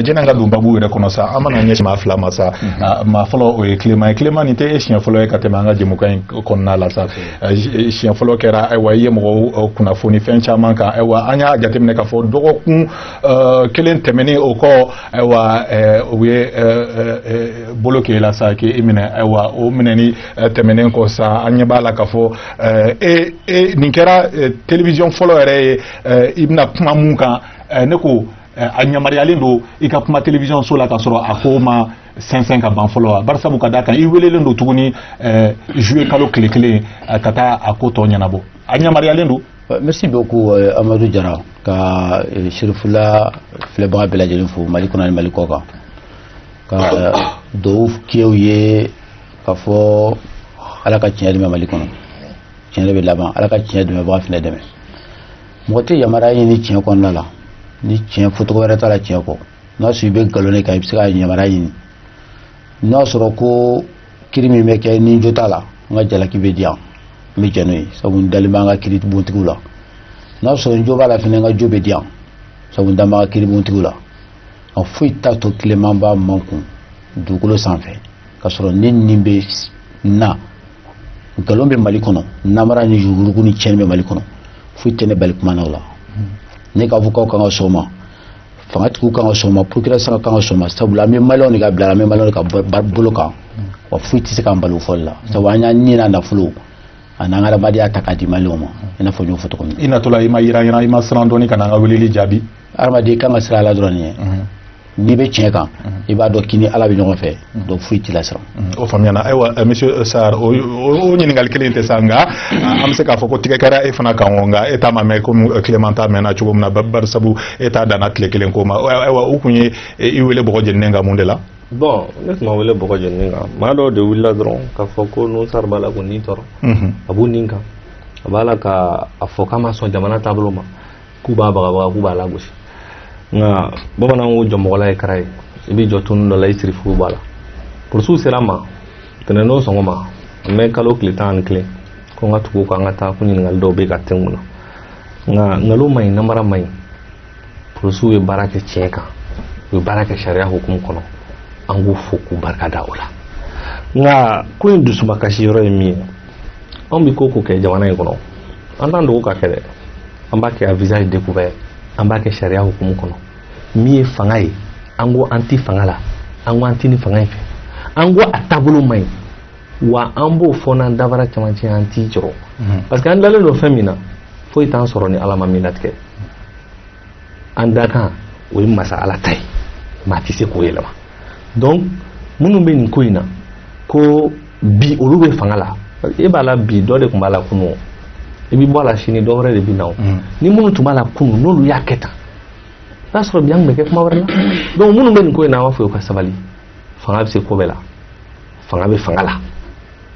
jenanga dum babu re kono sa amana nyɛ ma fla masa ma folo o Clément ni te chien folo e katemanga jemukan konna la sa chien folo kɛra wa ye mɔgɔ kunnafoni fɛn caman kan wa an y'a jateminɛ ka fɔ dɔgɔkun kelen tɛmɛnen o kɔ wa o ye bolo kɛ la sa k'e minɛ wa o minɛni tɛmɛnen kɔ sa an ɲɛ b'a la ka fɔ nin kɛra télévision fɔlɔ yɛrɛ ye i bɛna kuma mun kan ne ko a ɲamariyalen don i ka kuma télévision so la ka sɔrɔ a ko ma sɛnsɛn ka ban fɔlɔ wa bari sabu ka d'a kan i welelen don tuguni juillet kalo tile kelen ka taa a ko tɔ ɲɛnabɔ a ɲamariyalen don. Merci beaucoup Amadou Diarra ka Chérifula filɛbaga bɛɛ lajɛlen fo Mali kɔnɔ ani Mali kɔ kan ka duwawu kɛ u ye ka fɔ Ala ka tiɲɛ dɛmɛ Mali kɔnɔ tiɲɛ bɛ laban Ala ka tiɲɛ dɛmɛbaga fɛnɛ dɛmɛ mɔgɔ tɛ yamaruya ɲini tiɲɛ kɔnɔna la ni tiɲɛ fɔ tɔgɔ wɛrɛ t'a la tiɲɛ kɔ n'a sɔrɔ i bɛ nkalon de kan i bɛ se ka yamaruya ɲini n'a sɔrɔ ko kiri min bɛ kɛ ni jo t'a la n ka jalaki bɛ di yan n bɛ jɛn n'o ye sabu n dalen b'an ka kiri bontigiw la n'a sɔrɔ n jo b'a la fɛnɛ n ka jo bɛ di yan sabu n dalen b'an ka kiri bontigiw la a foyi t'a to Clément b'a man kun dugukolo sanfɛ ka sɔrɔ ne nin bɛ na nkalon bɛ Mali kɔnɔ namara ni yugurugu ni tiɲɛni bɛ Mali kɔnɔ foyi tɛ ne bali kuma na o la ne ka fɔ k'aw kan ka sɔn o ma fangatigiw kan ka sɔn o ma procureur kan ka sɔn o ma sabula an bɛ maliyɛnw de ka bila an bɛ maliyɛnw de ka bolo kan wa foyi tɛ se k'an bali o fɔli la sabu an y'an ni n'a nafolo a n'an ka adamadenya ta k'a di maliyɛnw ma i n'a fɔ n y'o fɔ cogo min. I natɔla i ma yiran i ma siran dɔɔni ka na an ka weleli jaabi. Adamaden kan ka siran Ala dɔrɔn de ɲɛ n'i bɛ tiɲɛ kan i b'a dɔn k'i ni Ala bɛ ɲɔgɔn fɛ donc foyi t'i la siran. O faamuyana ayiwa monsieur Sarr o ɲininkali kelen tɛ sa nka an bɛ se k'a fɔ ko tigɛ kɛra e fana kan o nka e t'a ma mɛn komi Clément t'a mɛnna cogo min na bari sabu e t'a danna tile kelen ko ma ayiwa u kun ye i wele bɔgɔ jeninen kan mun de la. Bon ne tun ma wele bɔgɔ jeninen kan maa dɔw de wulila dɔrɔn k'a fɔ ko nun Sarr b'a la ko nin tɔɔrɔ a b'u nin kan a b'a la ka a fɔ k'a ma sɔn jamana taabolo ma k'u b'a bagabaga k'u b'a lagosi nka bamananw ko jɔnmɔgɔla ye kara ye i bɛ jɔ tunu dɔ la i siri fu b'a la polisiw sera ma tɛnɛn'o sɔgɔma n bɛ kalo tile 11 ko n ka tugu ko an ka taa ko ɲininkali dɔw bɛ ka tɛn mun na nka nkalon ma ɲi namara ma ɲi polisiw ye baara kɛ tiɲɛ kan u ye baara kɛ sariya hukumu kɔnɔ an k'u fo k'u barika da o la nka ko in dusumakasi yɔrɔ ye min ye anw bɛ ko kɛ jamana in kɔnɔ an t'an dogo ka kɛ dɛ an b'a kɛ a visage découvert an b'a kɛ sariya hukumu kɔnɔ min ye fanga ye an ko an ti fanga la an ko an ti ni fanga in fɛ an ko a taabolo man ɲi wa an b'o fɔ n'an dafara camancɛ an t'i jɔrɔ parce que an dalen don fɛn min na foyi t'an sɔrɔ ni Ala ma min latigɛ an da kan o ye masa Ala ta ye maa ti se k'o yɛlɛma donc minnu bɛ nin ko in na ko bi olu bɛ fanga la e b'a la bi dɔ de tun b'a la kunun i bɛ bɔ a la sini dɔ wɛrɛ de bɛ na o ni minnu tun b'a la kunun n'olu y'a kɛ tan n'a sɔrɔ bi an tun bɛ kɛ kuma wɛrɛ la donc minnu bɛ nin ko in na an b'a fɔ u ka sabali fanga bɛ se ko bɛɛ la fanga bɛ fanga la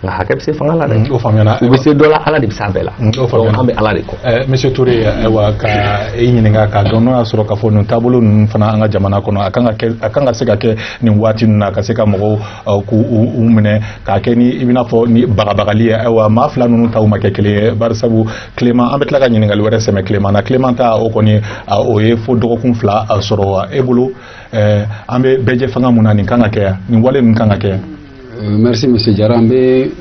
nka hakɛ bɛ se fanga la dɛ o faamuyana u bɛ se dɔ la Ala de bɛ se a bɛɛ la donc an bɛ Ala de kɔ. Monsieur Touré ayiwa ka e ɲininka k'a dɔn n'o y'a sɔrɔ k'a fɔ nin taabolo ninnu fana an ka jamana kɔnɔ a kan ka se ka kɛ nin waati ninnu na ka se ka mɔgɔw k'u minɛ k'a kɛ ni i bɛna fɔ ni bagabagali ye ayiwa maa fila ninnu taw ma kɛ kelen ye bari sabu Clément an bɛ tila ka ɲininkali wɛrɛ sɛmɛ Clément na Clément ta o kɔni o ye fo dɔgɔkun 2 sɔrɔ wa e bolo an bɛ bɛɛ jɛ fanga mun na nin kan ka kɛ yan nin wale ninnu kan ka kɛ yan. Merci monsieur Diarra an bɛ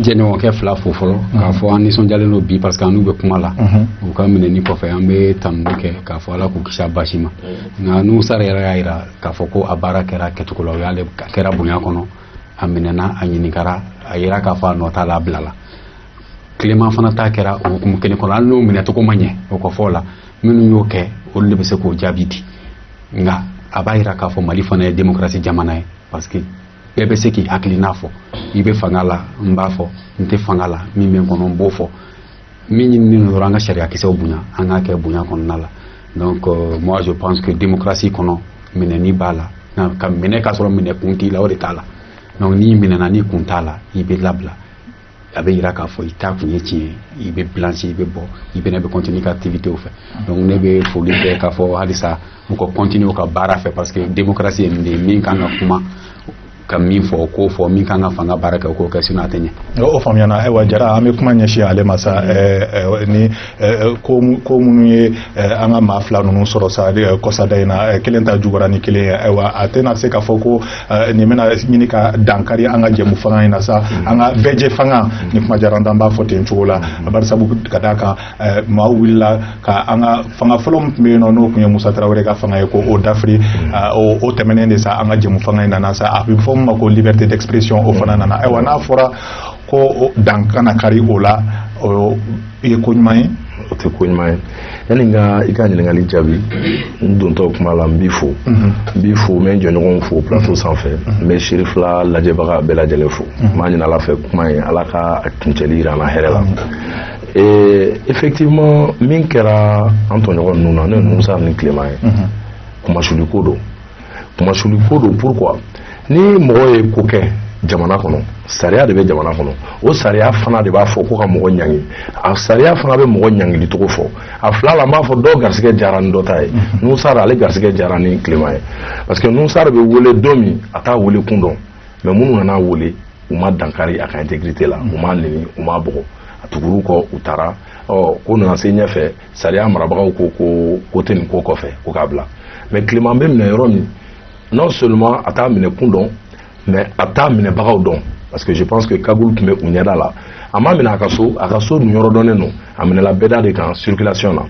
jɛɲɔgɔnkɛ fila fo fɔlɔ k'a fɔ an nisɔndiyalen don bi parce que an n'u bɛ kuma la u ka minɛni kɔfɛ an bɛ tanuni kɛ k'a fɔ Ala k'u kisi a basi ma nka n'u Sarr yɛrɛ y'a jira k'a fɔ ko a baara kɛra kɛcogo la o y'ale kɛra bonya kɔnɔ a minɛna a ɲininkara a yira k'a fɔ a nɔ t'a la a bila la Clément fana ta kɛra o hukumu kelen kɔnɔ hali n'o minɛcogo ma ɲɛ o kɔfɛ la minnu y'o kɛ olu de bɛ se k'o jaabi di nka a b'a jira k'a fɔ Mali fana ye démocratie jamana ye parce que bɛɛ bɛ se k'i hakilina fɔ i bɛ fanga la n b'a fɔ n tɛ fanga la min bɛ n kɔnɔ n b'o fɔ min ɲinini dɔrɔn an ka sariya kisɛw bonya an k'a kɛ bonya kɔnɔna la donc moi je pense que démocratie kɔnɔ minɛni b'a la ka minɛ k'a sɔrɔ minɛ kun t'i la o de t'a la donc n'i minɛna ni kun t'a la i bɛ labila a bɛ jira k'a fɔ i ta kun ye tiɲɛ i bɛ blanchi i bɛ bɔ i bɛ continuer ka activités fɛ donc ne bɛ foli kɛ k'a fɔ halisa u ka continuer u ka baara fɛ parce que démocratie ye nin de ye min kan ka kuma ka min fɔ ko fɔ min kan ka fanga baara kɛ k'o kɛ sinɔ a tɛ ɲɛ. O faamuyana. Ayiwa Jara, an bɛ kuma ɲɛsin ale ma sa ni ko minnu ye an ka maa fila ninnu sɔrɔ sa kɔsada in na kelen ta juguyara ni kelen ye. Ayiwa a tɛna se k'a fɔ ko nin bɛna ɲini ka dankari an ka jɛmu fanga in na sa, an ka bɛɛ jɛ fanga ni kuma diyara an b'a fɔ ten cogo la. Bari sabu ka d'a kan maaw wulila ka an ka fanga fɔlɔ min tun bɛ yen nɔ n'o tun ye Musa Tarawele ka fanga ye ko o dafiri o tɛmɛnen de sa an ka jɛmu fanga in nana sa a bɛ fɔ min ma ko liberté d'expression o fana nana. Ayiwa n'a fɔra ko dan kana kari o la o ye ko ɲuman ye. O tɛ ko ɲuman ye. Yani i ka ɲininkali jaabi n dontɔ kuma la n b'i fo n bɛ n jɔɲɔgɔnw fo plateau sanfɛ n bɛ Serifula lajɛbaga bɛɛ lajɛlen fo n b'a ɲini Ala fɛ kuma ye Ala ka kuncɛli jira an na hɛrɛ la. Effectivement min kɛra an tɔɲɔgɔn ninnu na n'o ye Musa ni Tilema ye kumasuli ko don. Kumasuli ko don pourquoi ni mɔgɔ ye ko kɛ jamana kɔnɔ sariya de bɛ jamana kɔnɔ o sariya fana de b'a fɔ ko ka mɔgɔ ɲangi a sariya fana bɛ mɔgɔ ɲangili cogo fɔ a fila la n b'a fɔ dɔw garisɛgɛ jara ni dɔ ta ye Nusar ale garisɛgɛ jara ni Tilema ye parce que Nusar bɛ wele don min a t'a wele kun dɔn mais minnu nana wele u ma dankari a ka intégrité la u ma nɛni u ma bɔgɔ a tugur'u kɔ u taara ko nana se ɲɛfɛ sariya marabagaw ko tɛ nin ko kɔfɛ ko k'a bila mais Tilema bɛ minɛ yɔrɔ min non seulement a t'a minɛ kun dɔn mais a t'a minɛbagaw dɔn parce que je pense que Kagul tun bɛ u ɲɛda la a ma minɛ a ka so dun yɔrɔ dɔnnen don a minɛla bɛɛda de kan circulation na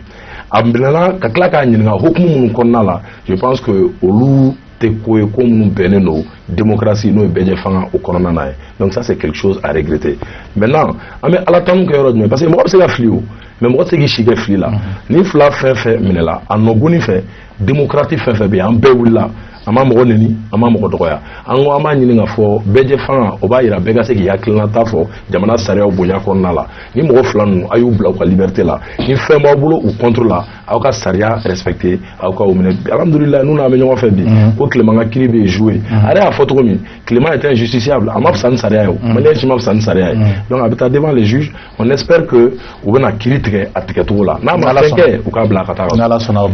a minɛla ka tila k'a ɲininka hukumu minnu kɔnɔna la je pense que olu tɛ ko ye ko minnu bɛnnen don démocratie n'o ye bɛɛ fanga o kɔnɔna na ye donc ça c'est quelque chose à regretter maintenant an bɛ ala tanu kɛ yɔrɔ jumɛn parce que mɔgɔ bɛ se ka fili o mais mɔgɔ tɛ se k'i si kɛ fili la ni fila fɛn fɛn minɛla a nɔgɔnni fɛ démocratie fɛn fɛn bɛ yen an bɛɛ wulila an ma mɔgɔ neni an ma mɔgɔ dɔgɔya an ko an b'a ɲini ka fɔ bɛɛ fanga o b'a jira bɛɛ ka se k'i hakilinata fɔ jamana sariyaw bonya kɔnɔna la ni mɔgɔ fila ninnu a y'u bila u ka liberté la ni fɛn b'aw bolo u contre la aw ka sariya respecté aw ka o minɛ alhamdulilayi n'u n'a bɛ ɲɔgɔn fɛ bi ko Tilema ka kiiri bɛ joué ale y'a fɔ cogo min Tilema était injusticiable a ma fisa ni sariya ye o maliyɛn si ma fisa ni sariya ye donc a bɛ taa devant les juges on espère que u bɛna kiiri tigɛ a tigɛcogo la n'a ma fɛn kɛ u k'a bila a ka taa n'Ala sɔnna o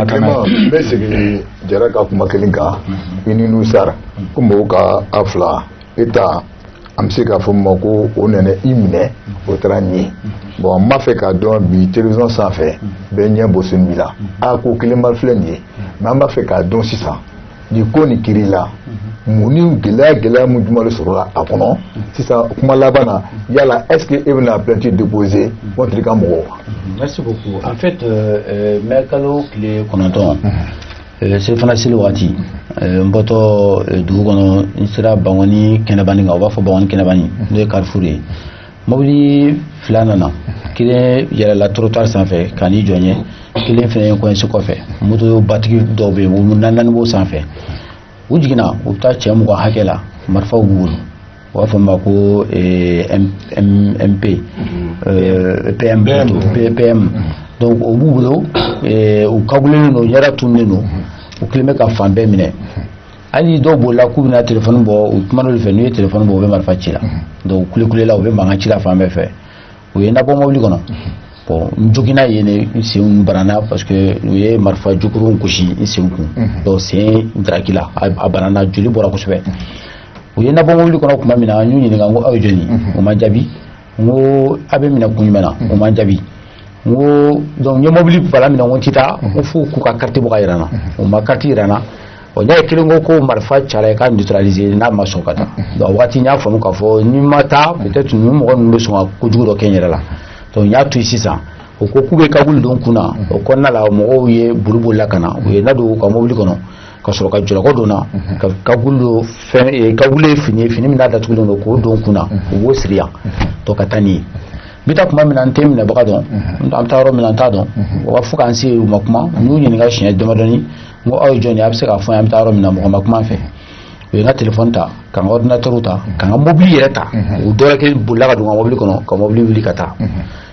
Tilema n bɛ segin Jara ka kuma kelen kan i ni Nusar ko mɔgɔw ka a fila e ta an bɛ se k'a fɔ ma ko o nana i minɛ o taara ɲɛ bon n b'a fɛ k'a dɔn bi télévision sanfɛ bɛɛ ɲɛ bosen b'i la a ko kelen ma filɛ nin ye mais an b'a fɛ k'a dɔn sisan nin ko nin kiiri la mun ni gɛlɛya mun jumɛn de sɔrɔla a kɔnɔ sisan kuma laban na yala est-ce que e bɛna plainte déposer contre i ka mɔgɔw. Merci beaucoup. En fait mɛ kalo tile 9 selifana seli waati n bɔtɔ dugu kɔnɔ n sera Bangoni kɛnɛbani kan u b'a fɔ Bangoni kɛnɛbani n'o ye Carrefour ye mobili fila nana kelen yɛlɛla trottoir sanfɛ ka n'i jɔ n ye kelen fɛnɛ ye coincé kɔfɛ moto batigi dɔw bɛ yen u naani b'o sanfɛ u jiginna u bɛ taa cɛ 20 hakɛ la marifaw b'u bolo u b'a fɔ ma ko MP PM donc o b'u bolo u kagulen don ɲɛda tununnen don u kelen bɛ ka fan bɛɛ minɛ hali dɔw bolila k'u bɛna téléphone bɔ u kuma n'olu fɛ n'u ye téléphone bɔ u bɛ marifa ci la donc kulekulela u bɛ mankan ci la fan bɛɛ fɛ u ye n labɔ mobili kɔnɔ bon n joginna yen ne n sen banana parce que u ye marifa jukurun gosi n sen kun donc sen daraki la a banana joli bɔra kosɛbɛ u ye n labɔ mobili kɔnɔ tuma min na n y'u ɲininka n ko aw ye jɔni o ma jaabi n ko a bɛ minɛ kun jumɛn na o ma jaabi n ko donc n ye mobili bala minɛ n ko n tɛ taa n ko fo k'u ka carte bɔ ka jira n na o ma carte jira n na n y'a ye kelen ko marifa cala ye k'a neutraliser n'a ma sɔn ka taa donc waati n y'a faamu k'a fɔ ni ma taa peut-être ni mɔgɔ ninnu bɛ sɔn ka kojugu dɔ kɛ n yɛrɛ la donc n y'a to yen sisan o ko k'u bɛ kabulu don kun na o kɔnɔna la mɔgɔw ye boli bolila ka na u ye na don u ka mobili kɔnɔ ka sɔrɔ ka jɔlɔkɔ don na ka kabulu don fɛn kabulu ye fini min n'a datugulen don k'o don kun na u b'o siri yan donc ka taa ni ye n bɛ taa tuma min na n tɛ minɛbaga dɔn an bɛ taa yɔrɔ min na n t'a dɔn o b'a fɔ k'an se u ma kuma n y'u ɲininka siɲɛ damadɔni n ko aw ye jɔn ye a bɛ se k'a fɔ an ye an bɛ taa yɔrɔ min na mɔgɔ ma kuma an fɛ u ye n ka téléphone ta ka n ka ordinateur ta ka n ka mobili yɛrɛ ta u dɔ wɛrɛ bolila ka don n ka mobili kɔnɔ ka mobili wuli ka taa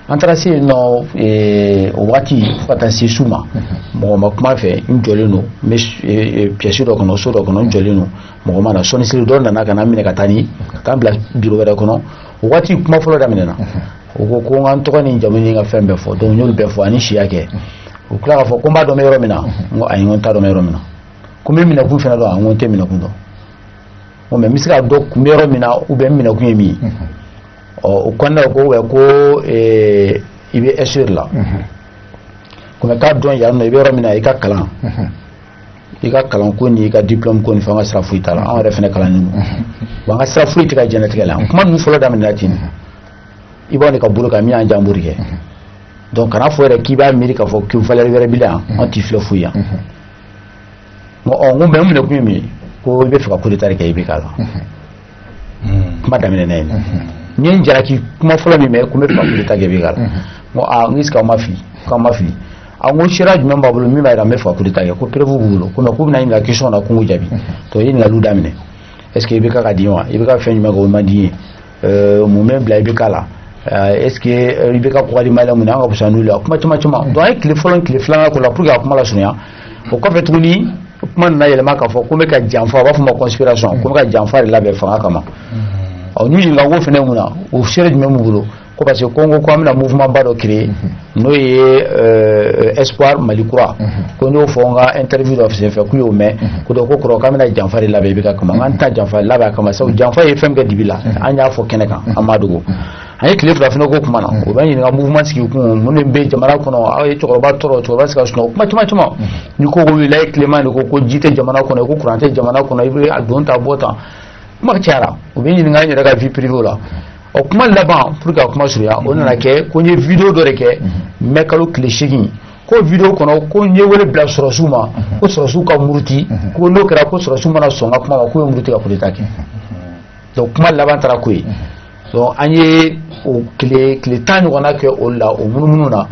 an taara se yen nɔ o waati fo ka taa se su ma mɔgɔ ma kuma fɛ n jɔlen don n bɛ pièce dɔ kɔnɔ so dɔ kɔnɔ n jɔlen don mɔgɔ ma na sɔnni seli dɔ nana ka na minɛ ka taa ni ka taa n bila bureau wɛrɛ kɔnɔ o waati kuma fɔlɔ daminɛna o ko ko n ka n tɔgɔ ni n jamu ni n ka fɛn bɛɛ fɔ donc n y'olu bɛɛ fɔ ani siya kɛ o tila k'a fɔ ko n b'a dɔn n bɛ yɔrɔ min na n ko ayi n ko n t'a dɔn n bɛ yɔrɔ min na ko n bɛ minɛkun fana dɔn n ko n tɛ minɛkun dɔn o mais misika do kumero mina ou bien mina kuyemi o konna ko ibe assure la comme ka don ya no ibe ro mina ika kalan ika kalan ko ni ika diplôme ko ni fanga sira fuita la on refene kalan ni wanga sira fuita ka jenetika la kuma nu folo da mina tin ibone ka buru ka mi an jamburi ke donc kana fo re ki ba mi ka fo ki valeur were bilan anti flo fuya mo on ngum be mu ne mi ko be fa ko de tare ke ibe kala kuma da mina ne ni jara ki kuma folo mi me ko me fa ko de tare ke ibe kala mo a ngis ka ma fi a ngo shira jumɛn b'a bolo min b'a yira n bɛ fa coup d'état kɛ ko preuve b'u bolo ko mais k'u bɛna ɲininka question na ko n k'u jaabi to i ɲininkaliw daminɛ est ce que i bɛ ka di wa i bɛ ka fɛn jumɛn kɛ o man di ye mun bɛ bila i bɛ k'a la est ce que i bɛ ka kɔgɔ di maliyɛn mun na an ka fisa n'olu ye kuma caman donc an ye tile fɔlɔ ni tile filanan k'o la pour que a kuma lasurunya o kɔfɛ tuguni kuma nana yɛlɛma k'a fɔ ko n bɛ ka janfa a b'a fɔ ma conspiration ko n bɛ ka janfa de labɛn fanga kama n'u ɲininka ko fɛnɛ mun na o seere jumɛn b'u bolo ko parce que Congo ko amina mouvement ba do créer no ye espoir malikura ko no fonga interview do fait ku yo me ko do ko kro kamina janfari labe be ka kama anta janfari labe kama so janfari fem ga dibila anya fo keneka amadugo ay clip da fino ko kuma na o bani nga mouvement ski ko mun be jamara kono ay chokoroba toro chokoroba ska suno kuma tuma ni ko go wilay clement ko jite jamana kono ko kurante jamana kono ibe adonta bota ma tiara o bani nga ni daga vie privée la o kuma laban pour que kuma suruya o nana kɛ ko n ye vidéo dɔ de kɛ mɛ kalo tile 8 ko vidéo kɔnɔ ko n ye wele bila sɔrɔsiw ma ko sɔrɔsiw ka muruti ko n'o kɛra ko sɔrɔsiw mana sɔn ka kuma ma k'u ye muruti ka coup d'état kɛ donc kuma laban taara ko ye donc an ye o tile 10 ɲɔgɔnna kɛ o la o munumunu na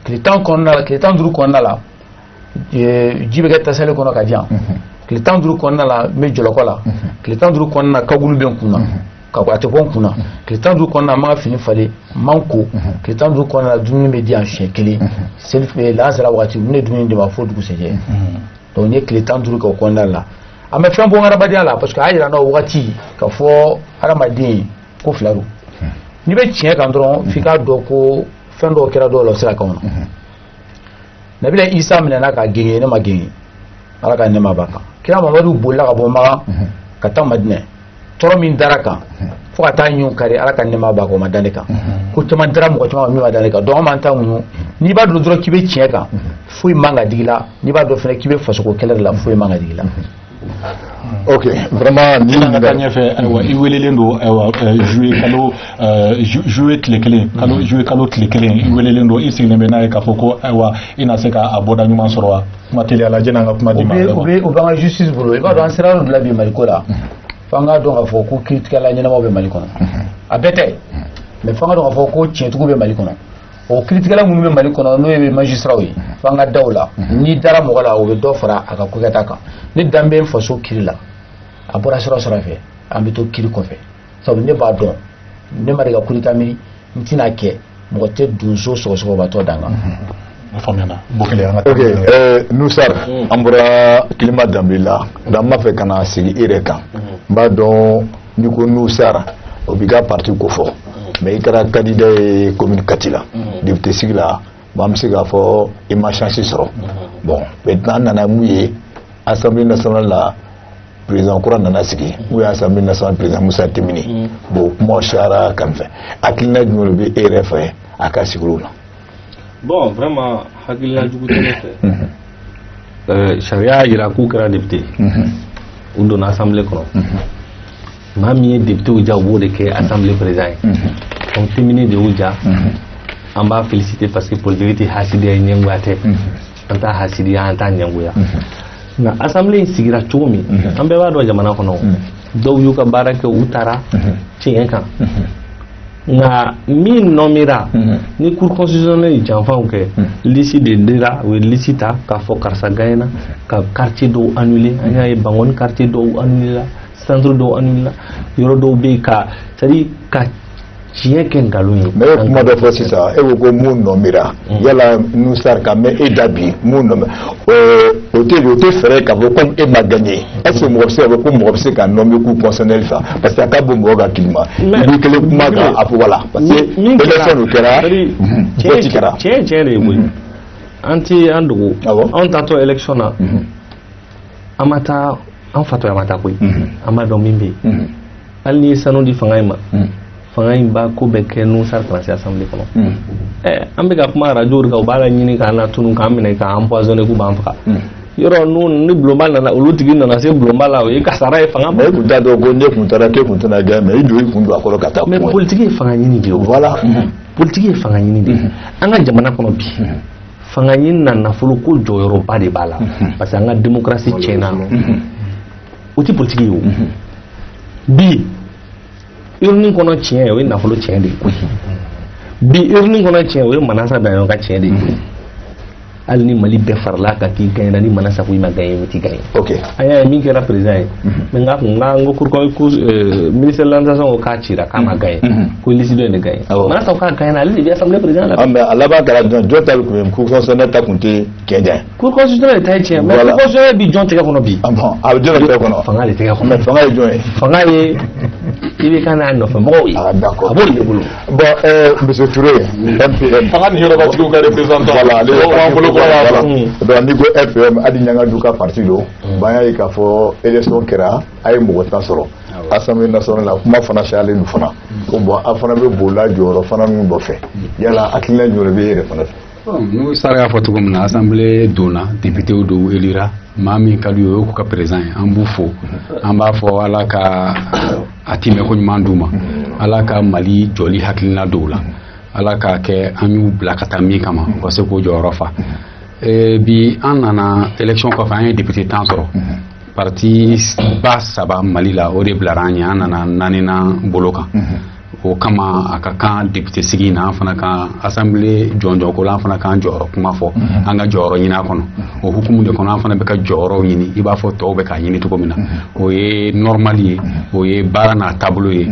tile 10 kɔnɔna la tile 15 kɔnɔna la ji bɛ kɛ tasale kɔnɔ ka di yan tile 15 kɔnɔna la n bɛ jɔlɔkɔ la tile 15 kɔnɔna la kagulu bɛ n kun na ka ate bon kuna tile 15 kɔnɔna ma fini fale manko tile 15 kɔnɔna dumuni bɛ di yan siɲɛ kelen self lansara waati ne dumuni de ma fo dugusɛjɛ donc n ye tile 15 kɛ o kɔnɔna la a mɛ fɛn bɔ n ka adamadenya la parce que a y'a yira n na o wagati ka fɔ adamaden ko fila don n'i bɛ tiɲɛ kan dɔrɔn f'i k'a dɔn ko fɛn dɔw kɛra dɔw la o sira kan na Nabila Isa minɛna ka gɛngɛ ne ma gɛngɛ ala ka nɛɛma b'a kan kira Mamadu bolila ka bɔ Makan ka taa Madinɛ tɔɔrɔ min dara kan fo ka taa ɲun kari ala ka nɛɛma b'a kan o ma da ne kan ko caman dara mɔgɔ caman min ma da ne kan donc an m'an ta ŋunu n'i b'a dɔn dɔrɔn k'i bɛ tiɲɛ kan foyi man ka digi la n'i b'a dɔn fɛnɛ k'i bɛ fasoko kɛlɛ de la foyi man ka digi la. Ok, vraiment ni nga ta ɲɛfɛ ayiwa i welelen don ayiwa juillet tile kelen juillet kalo tile kelen i welelen don i sigilen bɛ n'a ye k'a fɔ ko ayiwa i na se ka a bɔda ɲuman sɔrɔ wa kuma teliya la jɛnɛ an ka kuma di ma. o b'an ka justice bolo i b'a dɔn an sera yɔrɔ dɔ la bi Mali ko la f'an k'a dɔn k'a fɔ ko kiiritigɛla ɲɛnamaw bɛ Mali kɔnɔ a bɛɛ tɛ mais f'an k'a dɔn k'a fɔ ko tiɲɛtigiw bɛ Mali kɔnɔ o kiiritigɛla minnu bɛ Mali kɔnɔ n'o ye magistrats ye f'an ka da o la n'i dara mɔgɔ la o bɛ dɔ fara a ka kokɛta kan ne dan bɛ n faso kiiri la a bɔra sira fɛ an bɛ to kiiri kɔfɛ sabu ne b'a dɔn ne ma de ka coup d'état miiri n tɛna kɛ mɔgɔ tɛ donso sɔgɔsɔgɔbatɔ dan kan. Ok, Nusar an bɔra Kilima Danbele la dan b'a fɛ ka na sigi e yɛrɛ kan n b'a dɔn n'i ko Nusar o b'i ka parti ko fɔ mais i kɛra candidat ye commune Kati la député sigi la bon an bɛ se k'a fɔ i ma chance sɔrɔ bon maintenant an nana mun ye Assemblée nationale la président kura nana sigi ou Assemblée nationale président Musa Temini bon kuma sara kan fɛ hakilina jumɛn bɛ e yɛrɛ fɛ a ka sigi o la. Bon, vraiment, hakilina jugu tɛ ne fɛ sariya yira k'u kɛra député u donna assemblée kɔnɔ maa min ye député u ja u b'o de kɛ assemblée président ye donc Temini de y'u ja an b'a féliciter parce que politique tɛ hasidiya ye ɲɛngoya tɛ an t'a hasidiya an t'a ɲɛngoya nka assemblée in sigira cogo min an bɛɛ b'a dɔn jamana kɔnɔ dɔw y'u ka baara kɛ u taara tiɲɛ kan nka min nɔmira ni cour constitutionnelle ye janfanw kɛ liste de dira u ye liste ta k'a fɔ karisa gagnena ka quartier dɔw annuler an y'a ye Bangoni quartier dɔw annuler la centre dɔw annuler la yɔrɔ dɔw bɛ yen ka c'est à dire ka tiɲɛ kɛ nkalon ye. mais kuma dɔ fɔ sisan e ko ko mun nɔmira yala Nusar ka mɛ e da bi mun nɔmira o tɛ fɛɛrɛ k'a fɔ comme e ma gagné est ce que mɔgɔ bɛ se ka fɔ ko mɔgɔ bɛ se ka nɔmi cour constitutionnelle fɛ parce que a ka bon mɔgɔ ka kilima i b'i kelen kuma kan a fɔ wala parce que élection dɔ kɛra vote kɛra. tiɲɛ de ye koyi an tɛ an dogo anw taatɔ élection na an ma taa an fatɔ ya mata koyi an b'a dɔn min bɛ yen hali ni ye sanu di fanga in ma fanga in b'a ko bɛɛ kɛ n'u sara kana se assemblée kɔnɔ an bɛ ka kuma radio de kan u b'a la ɲini k'an na tunu k'an minɛ k'an empoisonner k'u b'an faga yɔrɔ n'u ni bulonba nana olu tigi nana se bulonba la o ye kasara ye fanga mais kun t'a dɔn ko ne kun taara k'e kun tɛna gagner mais i don i kun don a kɔrɔ ka taa mais politique ye fanga ɲini de ye voilà politique ye fanga ɲini de ye an ka jamana kɔnɔ bi fanga ɲini na nafolo ko jɔyɔrɔba de b'a la parce que an ka démocratie tiɲɛna o tɛ politique ye o bi urne kɔnɔ tiɲɛ o ye nafolo tiɲɛ de ye bi urne kɔnɔ tiɲɛ o ye Manasa Daɲɔn ka tiɲɛ de ye hali ni Mali bɛɛ farala kan k'i gagnera ni Manasa ko i ma gagner o t'i gagner ok an y'a ye min kɛra président ye mais n ko ministère de l'administration ko k'a cira k'a ma gagner ko liste dɔ ye ne gagner Manasa ko k'a gagner ale de bɛ assemblée président la mais a laban kɛra jɔn ta kun ye cour constitutionnelle ta kun tɛ tiɲɛ cour constitutionnelle ta ye tiɲɛ mais cour constitutionnelle bi jɔn tɛgɛ kɔnɔ bi a bɛ jɔn tɛgɛ kɔnɔ fanga de tɛgɛ kɔnɔ mais fanga ye jɔn ye fanga ye i bɛ kan n'a nɔfɛ mɔgɔw ye d'accord a b'o de bolo bon monsieur Touré MPM fanga ni yɔrɔbatigiw ka représentant voilà ale b'an bolo voilà donc ni ko FPM hali Ɲangadu ka parti don ban y'a ye k'a fɔ élection kɛra a ye mɔgɔ tan sɔrɔ assemblée nationale la kuma fana cayalen don fana ko bon a fana bɛ bolila jɔyɔrɔ fana ninnu dɔ fɛ yala hakilina jumɛn bɛ e yɛrɛ fana fɛ n'o sara y'a fɔ cogo min na assemblée donna députéw dɔw élira maa min ka d'u ye o y'u ka président ye an b'u fo an b'a fɔ ala ka a timɛ ko ɲuman d'u ma ala ka Mali jɔli hakilina dɔw la ala k'a kɛ an y'u bila ka taa min kama u ka se k'o jɔyɔrɔ fa bi an nana élection kɔfɛ an ye député 10 sɔrɔ parti ba 3 Mali la o de bilara an ɲɛ an nana 4nan bolo kan o kama a ka kan député sigi na an fana kan assemblée jɔnjɔnko la an fana kan jɔyɔrɔ kuma fɔ an ka jɔyɔrɔ ɲini a kɔnɔ o hukumu de kɔnɔ an fana bɛ ka jɔyɔrɔw ɲini i b'a fɔ tɔw bɛ k'a ɲini cogo min na o ye normal ye o ye baara n'a taabolo ye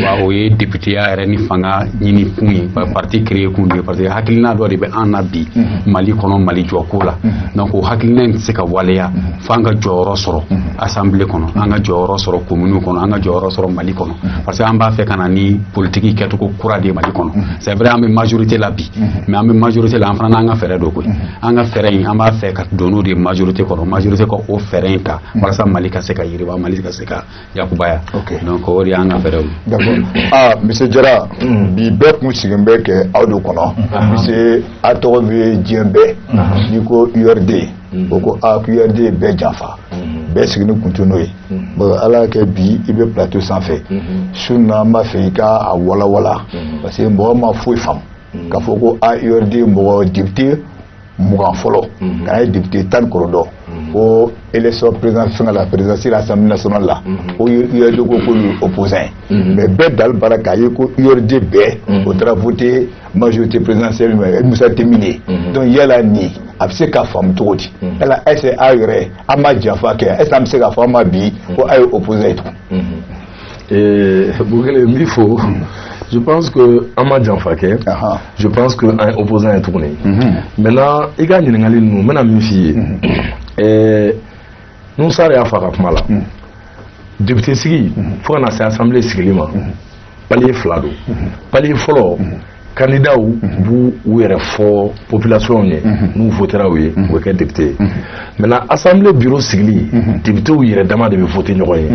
wa o ye députéya yɛrɛ ni fanga ɲini kun ye parti créé kun ye parce que hakilina dɔ de bɛ an na bi Mali kɔnɔ Mali jɔko la donc o hakilina in tɛ se ka waleya fo an ka jɔyɔrɔ sɔrɔ assemblée kɔnɔ an ka jɔyɔrɔ sɔrɔ commune kɔnɔ an ka jɔyɔrɔ sɔrɔ Mali kɔnɔ parce que an b'a fɛ ka na ni politique kɛcogo kura de Mali kɔnɔ c'est vrai an bɛ majorité la bi mais an bɛ majorité la an fana n'an ka fɛɛrɛ dɔ koyi an ka fɛɛrɛ in an b'a fɛ ka don n'o de majorité kɔrɔ majorité ka o fɛɛrɛ in ta walasa Mali ka se ka yiriwa Mali ka se ka yakubaya donc o de y'an ka fɛɛrɛw ye. d'accord monsieur Jara bi bɛɛ kun sigilen bɛ kɛ aw de kɔnɔ monsieur a tɔgɔ bɛ diɲɛ bɛɛ n'i ko URD o ko URD bɛɛ janfa bɛɛ sigilen kun tɛ n'o ye bon ala kɛ bi i bɛ plateau sanfɛ sun na an b'a fɛ i ka a walawala parce que mɔgɔ ma foyi faamu k'a fɔ ko URD mɔgɔ député 20 fɔlɔ kana ye député 10 kɔrɔ ko élection présidentielle la présidentielle l'Assemblée nationale la ko URD ko k'olu opposant mais bɛɛ dal bara k'a ye ko URD bɛɛ o taara voter majorité présidentielle mais Musa terminé donc yala ni a bɛ se ka faamu cogo di yala est-ce que a yɛrɛ an ma janfa kɛ est-ce que an bɛ se k'a fɔ an ma bi ko a ye opposant ye tugun Bukele n b'i fo je pense que an ma janfa kɛ je pense que an ye opposant ye tuguni maintenant i ka ɲininkali ninnu n bɛna min f'i ye Nusar y'a fɔ a ka kuma la député sigi fo ka na se assemblée sigili ma palier 2 don palier fɔlɔ candidat b'u yɛrɛ fɔ population ye n'u votera u ye u bɛ kɛ député ye maintenant assemblée bureau sigili député yɛrɛ dama de bɛ voter ɲɔgɔn ye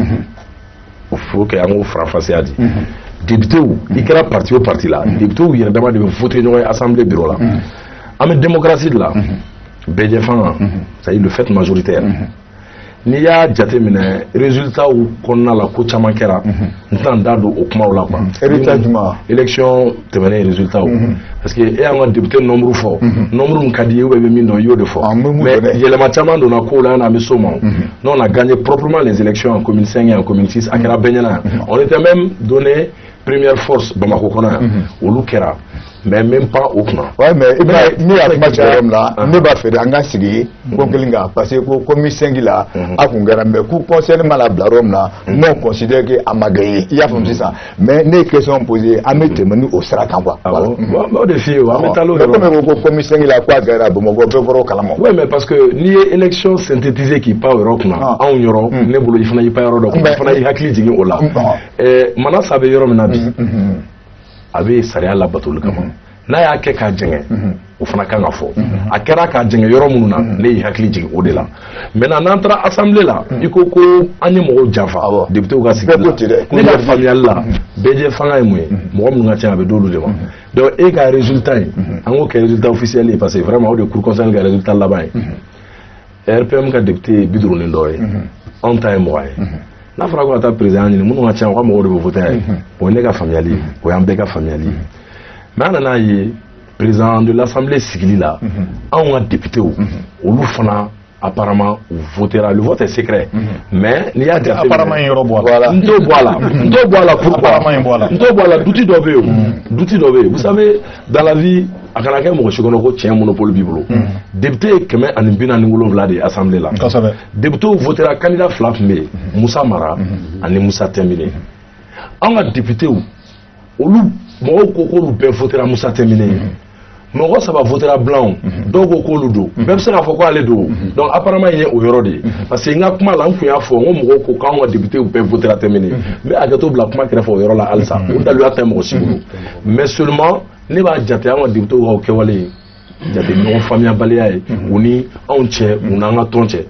il faut que an k'o faranfasiya di député i kɛra parti o parti la député yɛrɛ dama de bɛ voter ɲɔgɔn ye assemblée bureau la an bɛ démocratie de la bɛɛ fanga c'est-à-dire le fait majoritaire n'i y'a jateminɛ résultat kɔnɔna la ko caman kɛra n tɛna n da don o kumaw la quoi résultat jumɛn élection tɛmɛnen résultat parce que e y'an ka député nombre fɔ nombre min ka di ye ou bien i bɛ min dɔn i y'o de fɔ mais yɛlɛma caman donna kow la yanni an bɛ s'o ma nous on a gagné proprement les élections en commune 5 et en commune 6 a kɛra bɛɛ ɲɛna yan on était même donné première force Bamako kɔnɔ yan olu kɛra mais même pas au plan. Ouais, mais ni a kuma cɛ yɔrɔ la ne b'a fɛ de an ka sigi ko kelen kan parce que ko komi 5 la a kun kɛra mais ku conseil mana bila yɔrɔ min na non considère que a ma gagné i y'a faamu sisan mais ne ye question posée an bɛ tɛmɛ ni o sira kan quoi. Voilà. O de f'i ye wa an bɛ taa l'o yɔrɔ. Comme ko komi 5 la ko a gagné Bamakɔ bɛɛ bɔra o kalama. Oui mais parce que n'i ye élection synthétisée k'i pan o yɔrɔ kunna anw yɔrɔ ne bolo i fana y'i pan yɔrɔ dɔ kunna i fana y'i hakili jigin o la Manasa bɛ yɔrɔ min na bi a bɛ sariya labatoli kama n'a y'a kɛ k'a jɛngɛ o fana kan ka fɔ a kɛra ka jɛngɛ yɔrɔ minnu na ne y'i hakili jigin o de la maintenant n'an taara assemblée la i ko ko an ye mɔgɔw janfa députés ka sigi la ne ka faamuyali la bɛɛ fanga ye mun ye mɔgɔ minnu ka ca a bɛ d'olu de ma donc e ka résultat ye an k'o kɛ résultat officiel ye parce que vraiment o de cour constitutionnelle ka résultat laban ye RPM ka député ye 50 dɔ ye anw ta ye 20 ye n'a fɔra ko ka taa président ɲini minnu ka ca u ka mɔgɔw de bɛ voter ye o ye ne ka faamuyali ye o y'an bɛɛ ka faamuyali ye mais an nan'a ye président de l'Assemblée sigili la anw ka député olu fana apparemment votera. Le vote est secret. Mais il y a apparemment il y aura voilà. Voilà pourquoi d'outils d'obé. Vous savez, dans la vie, à Kanaka, moi je connais que un monopole biblo. Député qui met un bina n'ingolo vlade assemblée là. Député votera candidat flap mais Moussa Mara, en Moussa terminé. On a député où olu mɔgɔw ko k'olu bɛɛ votera Moussa terminé mɔgɔ saba votera blanc dɔw ko k'olu don bɛɛ bɛ se k'a fɔ ko ale don donc apparemment il y a o yɔrɔ de ye parce que n ka kuma la n kun y'a fɔ n ko mɔgɔw ko k'anw ka député bɛɛ votera terminé n bɛ hakɛto bila kuma kɛrɛfɛ o yɔrɔ la halisa o daluya tɛ mɔgɔ si bolo mais seulement ne b'a jate an ka député ka o kɛwale jate ɲɔgɔn faamuyabaliya ye u ni anw cɛ u n'an ka tɔn cɛ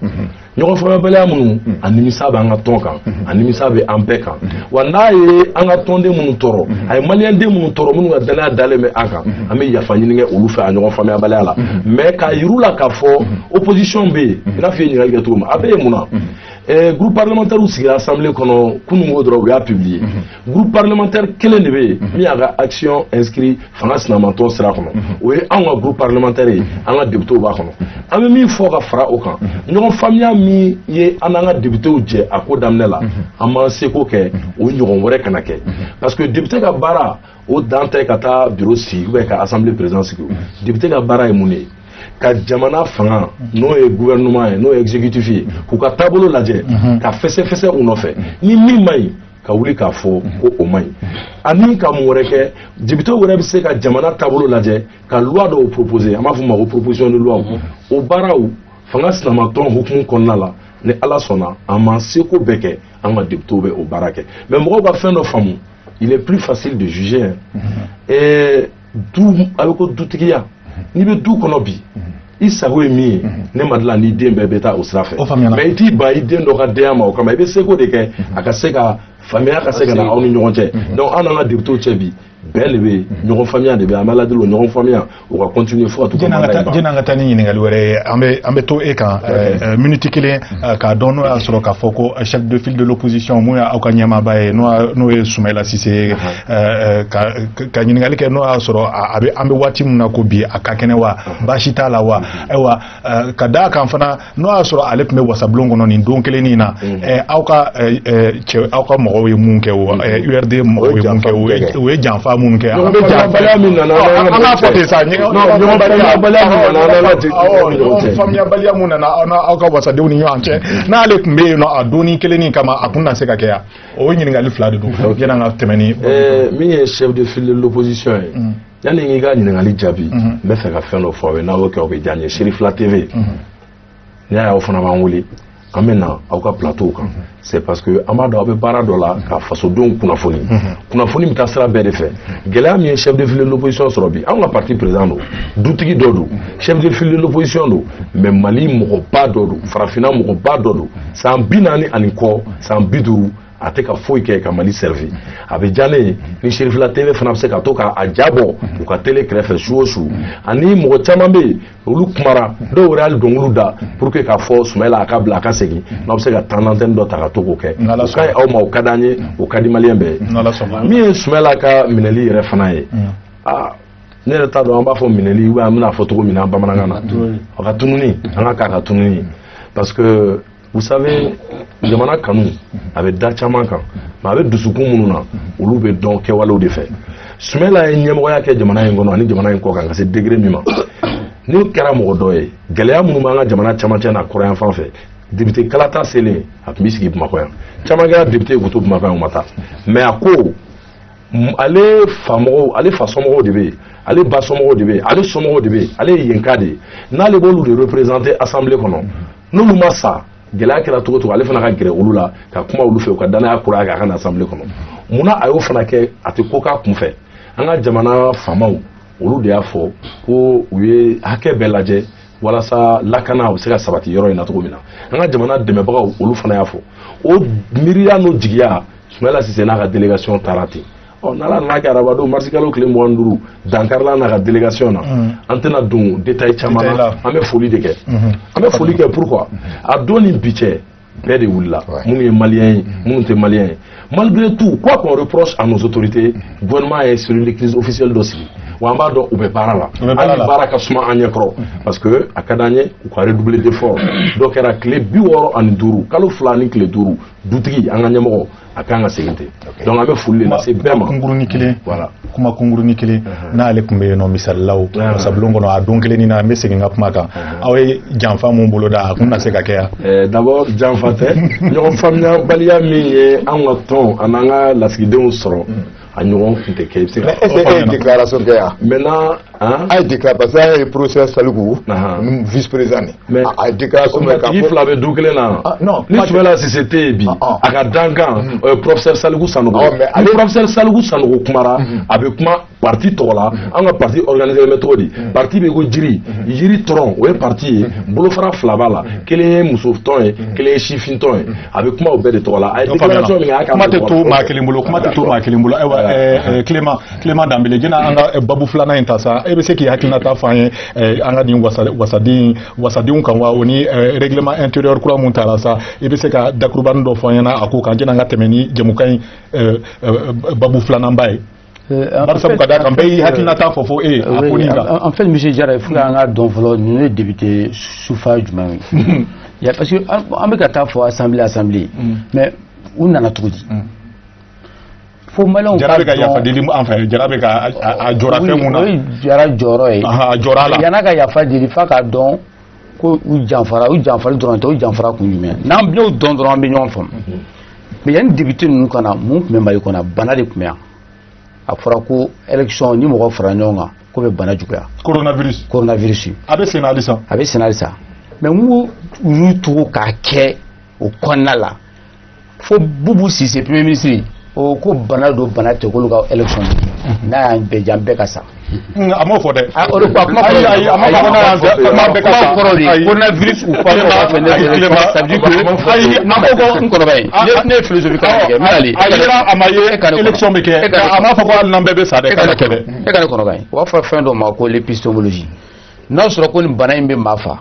ɲɔgɔn faamuyabaliya minnu a nimisa bɛ an ka tɔn kan a nimisa bɛ an bɛɛ kan wa n'a ye an ka tɔnden minnu tɔɔrɔ a ye maliyɛnden minnu tɔɔrɔ minnu ka danaya dalen bɛ an kan an bɛ yafa ɲini kɛ olu fɛ a ɲɔgɔn faamuyabaliya la mais k'a yir'u la k'a fɔ opposition bɛ yen i n'a fɔ i ye ɲininkali kɛ cogo min a bɛ yen mun na groupe parlementaire sigira assemblée kɔnɔ kunungo dɔrɔn u y'a publié groupe parlementaire kelen de bɛ yen min y'a ka action inscrit fanga sinamatɔn sira kɔnɔ o ye anw ka groupe parlementaire ye an ka députés b'a kɔnɔ an bɛ min fɔ ka fara o kan ɲɔgɔn faamuya min ye an n'an ka députés jɛ a ko daminɛ la an m'an seko kɛ o ɲɔgɔn wɛrɛ kana kɛ parce que député ka baara o dan tɛ ka taa bureau sigi ou ka assemblée président sigi député ka baara ye mun ye ka jamana fanga n'o ye gouvernement ye n'o ye exécutif ye k'u ka taabolo lajɛ ka fɛsɛfɛsɛ u nɔfɛ ni min man ɲi ka wuli k'a fɔ ko o man ɲi ani ka mun wɛrɛ kɛ député wɛrɛ bɛ se ka jamana taabolo lajɛ ka loi dɔw proposer an b'a fɔ o ma ko proposition de loi o baaraw fanga sinamatɔn hukumu kɔnɔna la ni ala sɔnna an m'an seko bɛɛ kɛ an ka député bɛ o baara kɛ mais mɔgɔw ka fɛn dɔ faamu il est plus facile de juger du a bɛ ko dutigiya n'i bɛ du kɔnɔ bi i sago ye min ye ne ma dilan n'i den bɛɛ bɛ taa o sira fɛ mais i t'i ban i den dɔ ka denya ma o kama i bɛ seko de kɛ a ka se ka faamuya ka se ka na aw ni ɲɔgɔn cɛ donc an n'an ka députés cɛ bi bɛɛ de bɛ ɲɔgɔn faamuya de bɛ an bɛ ala deli o ɲɔgɔn faamuya o ka continuer fo ka to jɛn'an ka taa ni ɲininkali wɛrɛ ye an bɛ to e kan minute kelen k'a dɔn n'o y'a sɔrɔ k'a fɔ ko chef de file de l'opposition mun y'aw ka ɲɛmaaba ye n'o ye Soumaïla Cissé ka ɲininkali kɛ n'o y'a sɔrɔ an bɛ waati min na ko bi a ka kɛnɛ wa baasi t'a la wa ayiwa ka d'a kan fana n'o y'a sɔrɔ ale tun bɛ wasabulon kɔnɔ nin don kelennin na aw ka mɔgɔw ye mun kɛ o URD mɔgɔw ye mun kɛ o ye janfa minnu kɛ an b'a fɔ ten sa faamuyabaliya mun nana aw ka wasadenw ni ɲɔgɔn cɛ n'ale tun bɛ yen nɔ a donni kelennin kama a kun na se ka kɛ yan o ye ɲininkali fila de don yan'an ka tɛmɛ ni min ye chef de file de l'opposition ye yanni n k'i ka ɲininkali jaabi n bɛ fɛ ka fɛn dɔ fɔ aw ye n'aw y'o kɛ o bɛ diya n ye Serifila TV n'i y'a ye aw fana b'an wele an bɛ na aw ka plateau kan c'est parce que an b'a dɔn aw bɛ baara dɔ la ka fasodenw kunnafoni kunnafoni bɛ taa sira bɛɛ de fɛ gɛlɛya min ye chef de file de l'opposition sɔrɔ bi anw ka parti président don dutigi dɔ don chef de file de l'opposition don mais Mali mɔgɔba dɔ don farafinna mɔgɔba dɔ don san 40 ani kɔ san 50 a tɛ ka foyi kɛ ka Mali servi a bɛ diya ne ye ni Serifila TV fana bɛ se ka to k'a jabɔ u ka télé kɛrɛfɛ su o su ani mɔgɔ caman bɛ yen olu kumara dɔw yɛrɛ hali dɔnkiliw da pour que k'a fɔ Soumaïla a ka bila a ka segin n'aw bɛ se ka temps d'antenne dɔ ta ka to k'o kɛ o ka ɲi aw ma o ka d'an ye o ka di maliyɛn bɛɛ ye min ye Soumaïla ka minɛli yɛrɛ fana ye ne yɛrɛ t'a dɔn an b'a fɔ minɛli ou bien an bɛna fɔ cogo min na bamanankan na a ka tununi an ka k'a ka tununi parce que vous savez jamana kanu a bɛ da caman kan mais a bɛ dusukun minnu na olu bɛ dɔn kɛwalew de fɛ Soumaïla ye ɲɛmɔgɔya kɛ jamana in kɔnɔ ani jamana in kɔ kan ka se degré min ma n'o kɛra mɔgɔ dɔ ye gɛlɛya minnu b'an ka jamana camancɛ n'a kɔrɔyan fan fɛ député kalata selen a tun bɛ sigi Bamakɔ yan caman kɛra député k'u to Bamakɔ yan u ma taa mais a ko ale fa somɔgɔw de bɛ yen ale ba somɔgɔw de bɛ yen ale somɔgɔw de bɛ yen ale ye yenka de ye n'ale b'olu de représenter assemblée kɔnɔ n'olu ma sa gɛlɛya kɛra cogo cogo ale fana ka gɛrɛ olu la ka kuma olu fɛ u ka danaya kura kɛ a ka na assemblée kɔnɔ munna a y'o fana kɛ a tɛ ko k'a kun fɛ an ka jamana faamaw olu de y'a fɔ ko u ye hakɛ bɛɛ lajɛ walasa lakana u bɛ se ka sabati yɔrɔ in na cogo min na an ka jamana dɛmɛbagaw olu fana y'a fɔ o miiriya n'o jigiya Soumaïla Cissé n'a ka délégation taara ten n'ala n'a kɛ arabadon marsikalo tile 25 dankarila n'a ka délégation na an tɛna don détail caman na an bɛ foli de kɛ an bɛ foli kɛ pourquoi a don ni bi cɛ bɛɛ de wulila minnu ye maliyɛn ye minnu tɛ maliyɛn ye malgré tout quoi qu'on reproche à nos autorités gouvernement ye sur une crise officielle dɔ sigi wa an b'a dɔn u bɛ baara la hali baara ka suma an ɲɛ kɔrɔ parce que a ka d'an ye u ka redoubler d'effort dɔ kɛra tile 65 kalo 2 ni tile 5 dutigi an ka ɲɛmɔgɔ a kan ka segin ten donc an bɛ foli de lase bɛɛ ma kungurunin kelen kuma kungurunin kelen n'ale tun bɛ yen nɔ misalilaw sabulon kɔnɔ a don kelen na an bɛ segin ka kuma kan aw ye janfa mun bolo da a kun na se ka kɛ yan d'abord janfa tɛ ɲɔgɔn faamuyabaliya min ye an ka tɔn a n'an ka lasigidenw sɔrɔ a ɲɔgɔn kun tɛ kɛ i bɛ se ka est-ce que déclaration kɛ yan maintenant a ye déclaration parce que an ye professeur Saliku vice président mais a ye déclaration kɛ tigi fila bɛ du kelen na non ni Soumaïla Cissé tɛ yen bi a ka dankan professeur Saliku Sanogo ni professeur Saliku Sanogo kumara a bɛ kuma parti tɔgɔ la an ka parti organisé bɛ cogo di parti bɛ ko jiri tɔrɔn o ye parti ye bolofara fila b'a la kelen ye muso tɔn ye kelen ye sifin tɔn ye a bɛ kuma o bɛɛ de tɔgɔ la a ye déclaration min kɛ a kuma tɛ to maa kelen bolo kuma tɛ to maa kelen bolo ayiwa Clément Dambélé jɛna an ka babu filanan in ta sa e bɛ se k'i hakilinata fɔ an ye an ka nin wasadenw kan wa o ni règlement intérieur kura mun tara sa e bɛ se ka dakurubani dɔ fɔ an ɲɛna a ko kan jɛna an ka tɛmɛ ni jɛmukan in babu filanan ba ye barisa ka da kan bɛɛ y'i hakilinata fɔ fɔ a ko nin kan en fait monsieur Jara il faut an ka dɔn fɔlɔ ninnu ye député suffrage jumɛn ye parce que an bɛ ka taa fɔ assemblée mais u nana cogo di Jara bɛ ka yafa deli an fɛ Jara bɛ ka a jɔra fɛn mun na Jara jɔrɔ ye a jɔra la yan'a ka yafa deli f'a k'a dɔn ko u janfara dɔrɔn tɛ u janfara kun jumɛn n'an y'o dɔn dɔrɔn an bɛ ɲɔgɔn faamu mais yanni député ninnu ka na mun tun bɛ Mali kɔnɔ bana de tun bɛ yan a fɔra ko élection ni mɔgɔ fara ɲɔgɔn kan ko bɛ bana juguya coronavirus a bɛ senna halisa mais n ko u y'u tugu k'a kɛ o kɔnɔna la fo Boubou Cissé premier ministre o ko bana do bana tɛ k'olu ka élection n'a y'an bɛɛ jan bɛɛ ka sa a m'o fɔ dɛ o de ko a kuma kɔrɔ de coronavirus u fɔ fɛ ne ça veut dire que ayi an ko ko n kɔrɔba ye ne ye philosophie kalan kɛ mais a yera a ma ye élection bɛ kɛ a m'a fɔ ko hali n'an bɛɛ bɛ sa dɛ kana kɛ dɛ e ka ne kɔrɔba ye u b'a fɔ fɛn dɔ ma ko l'épistémologie n'a sɔrɔ ko nin bana in bɛ maa fa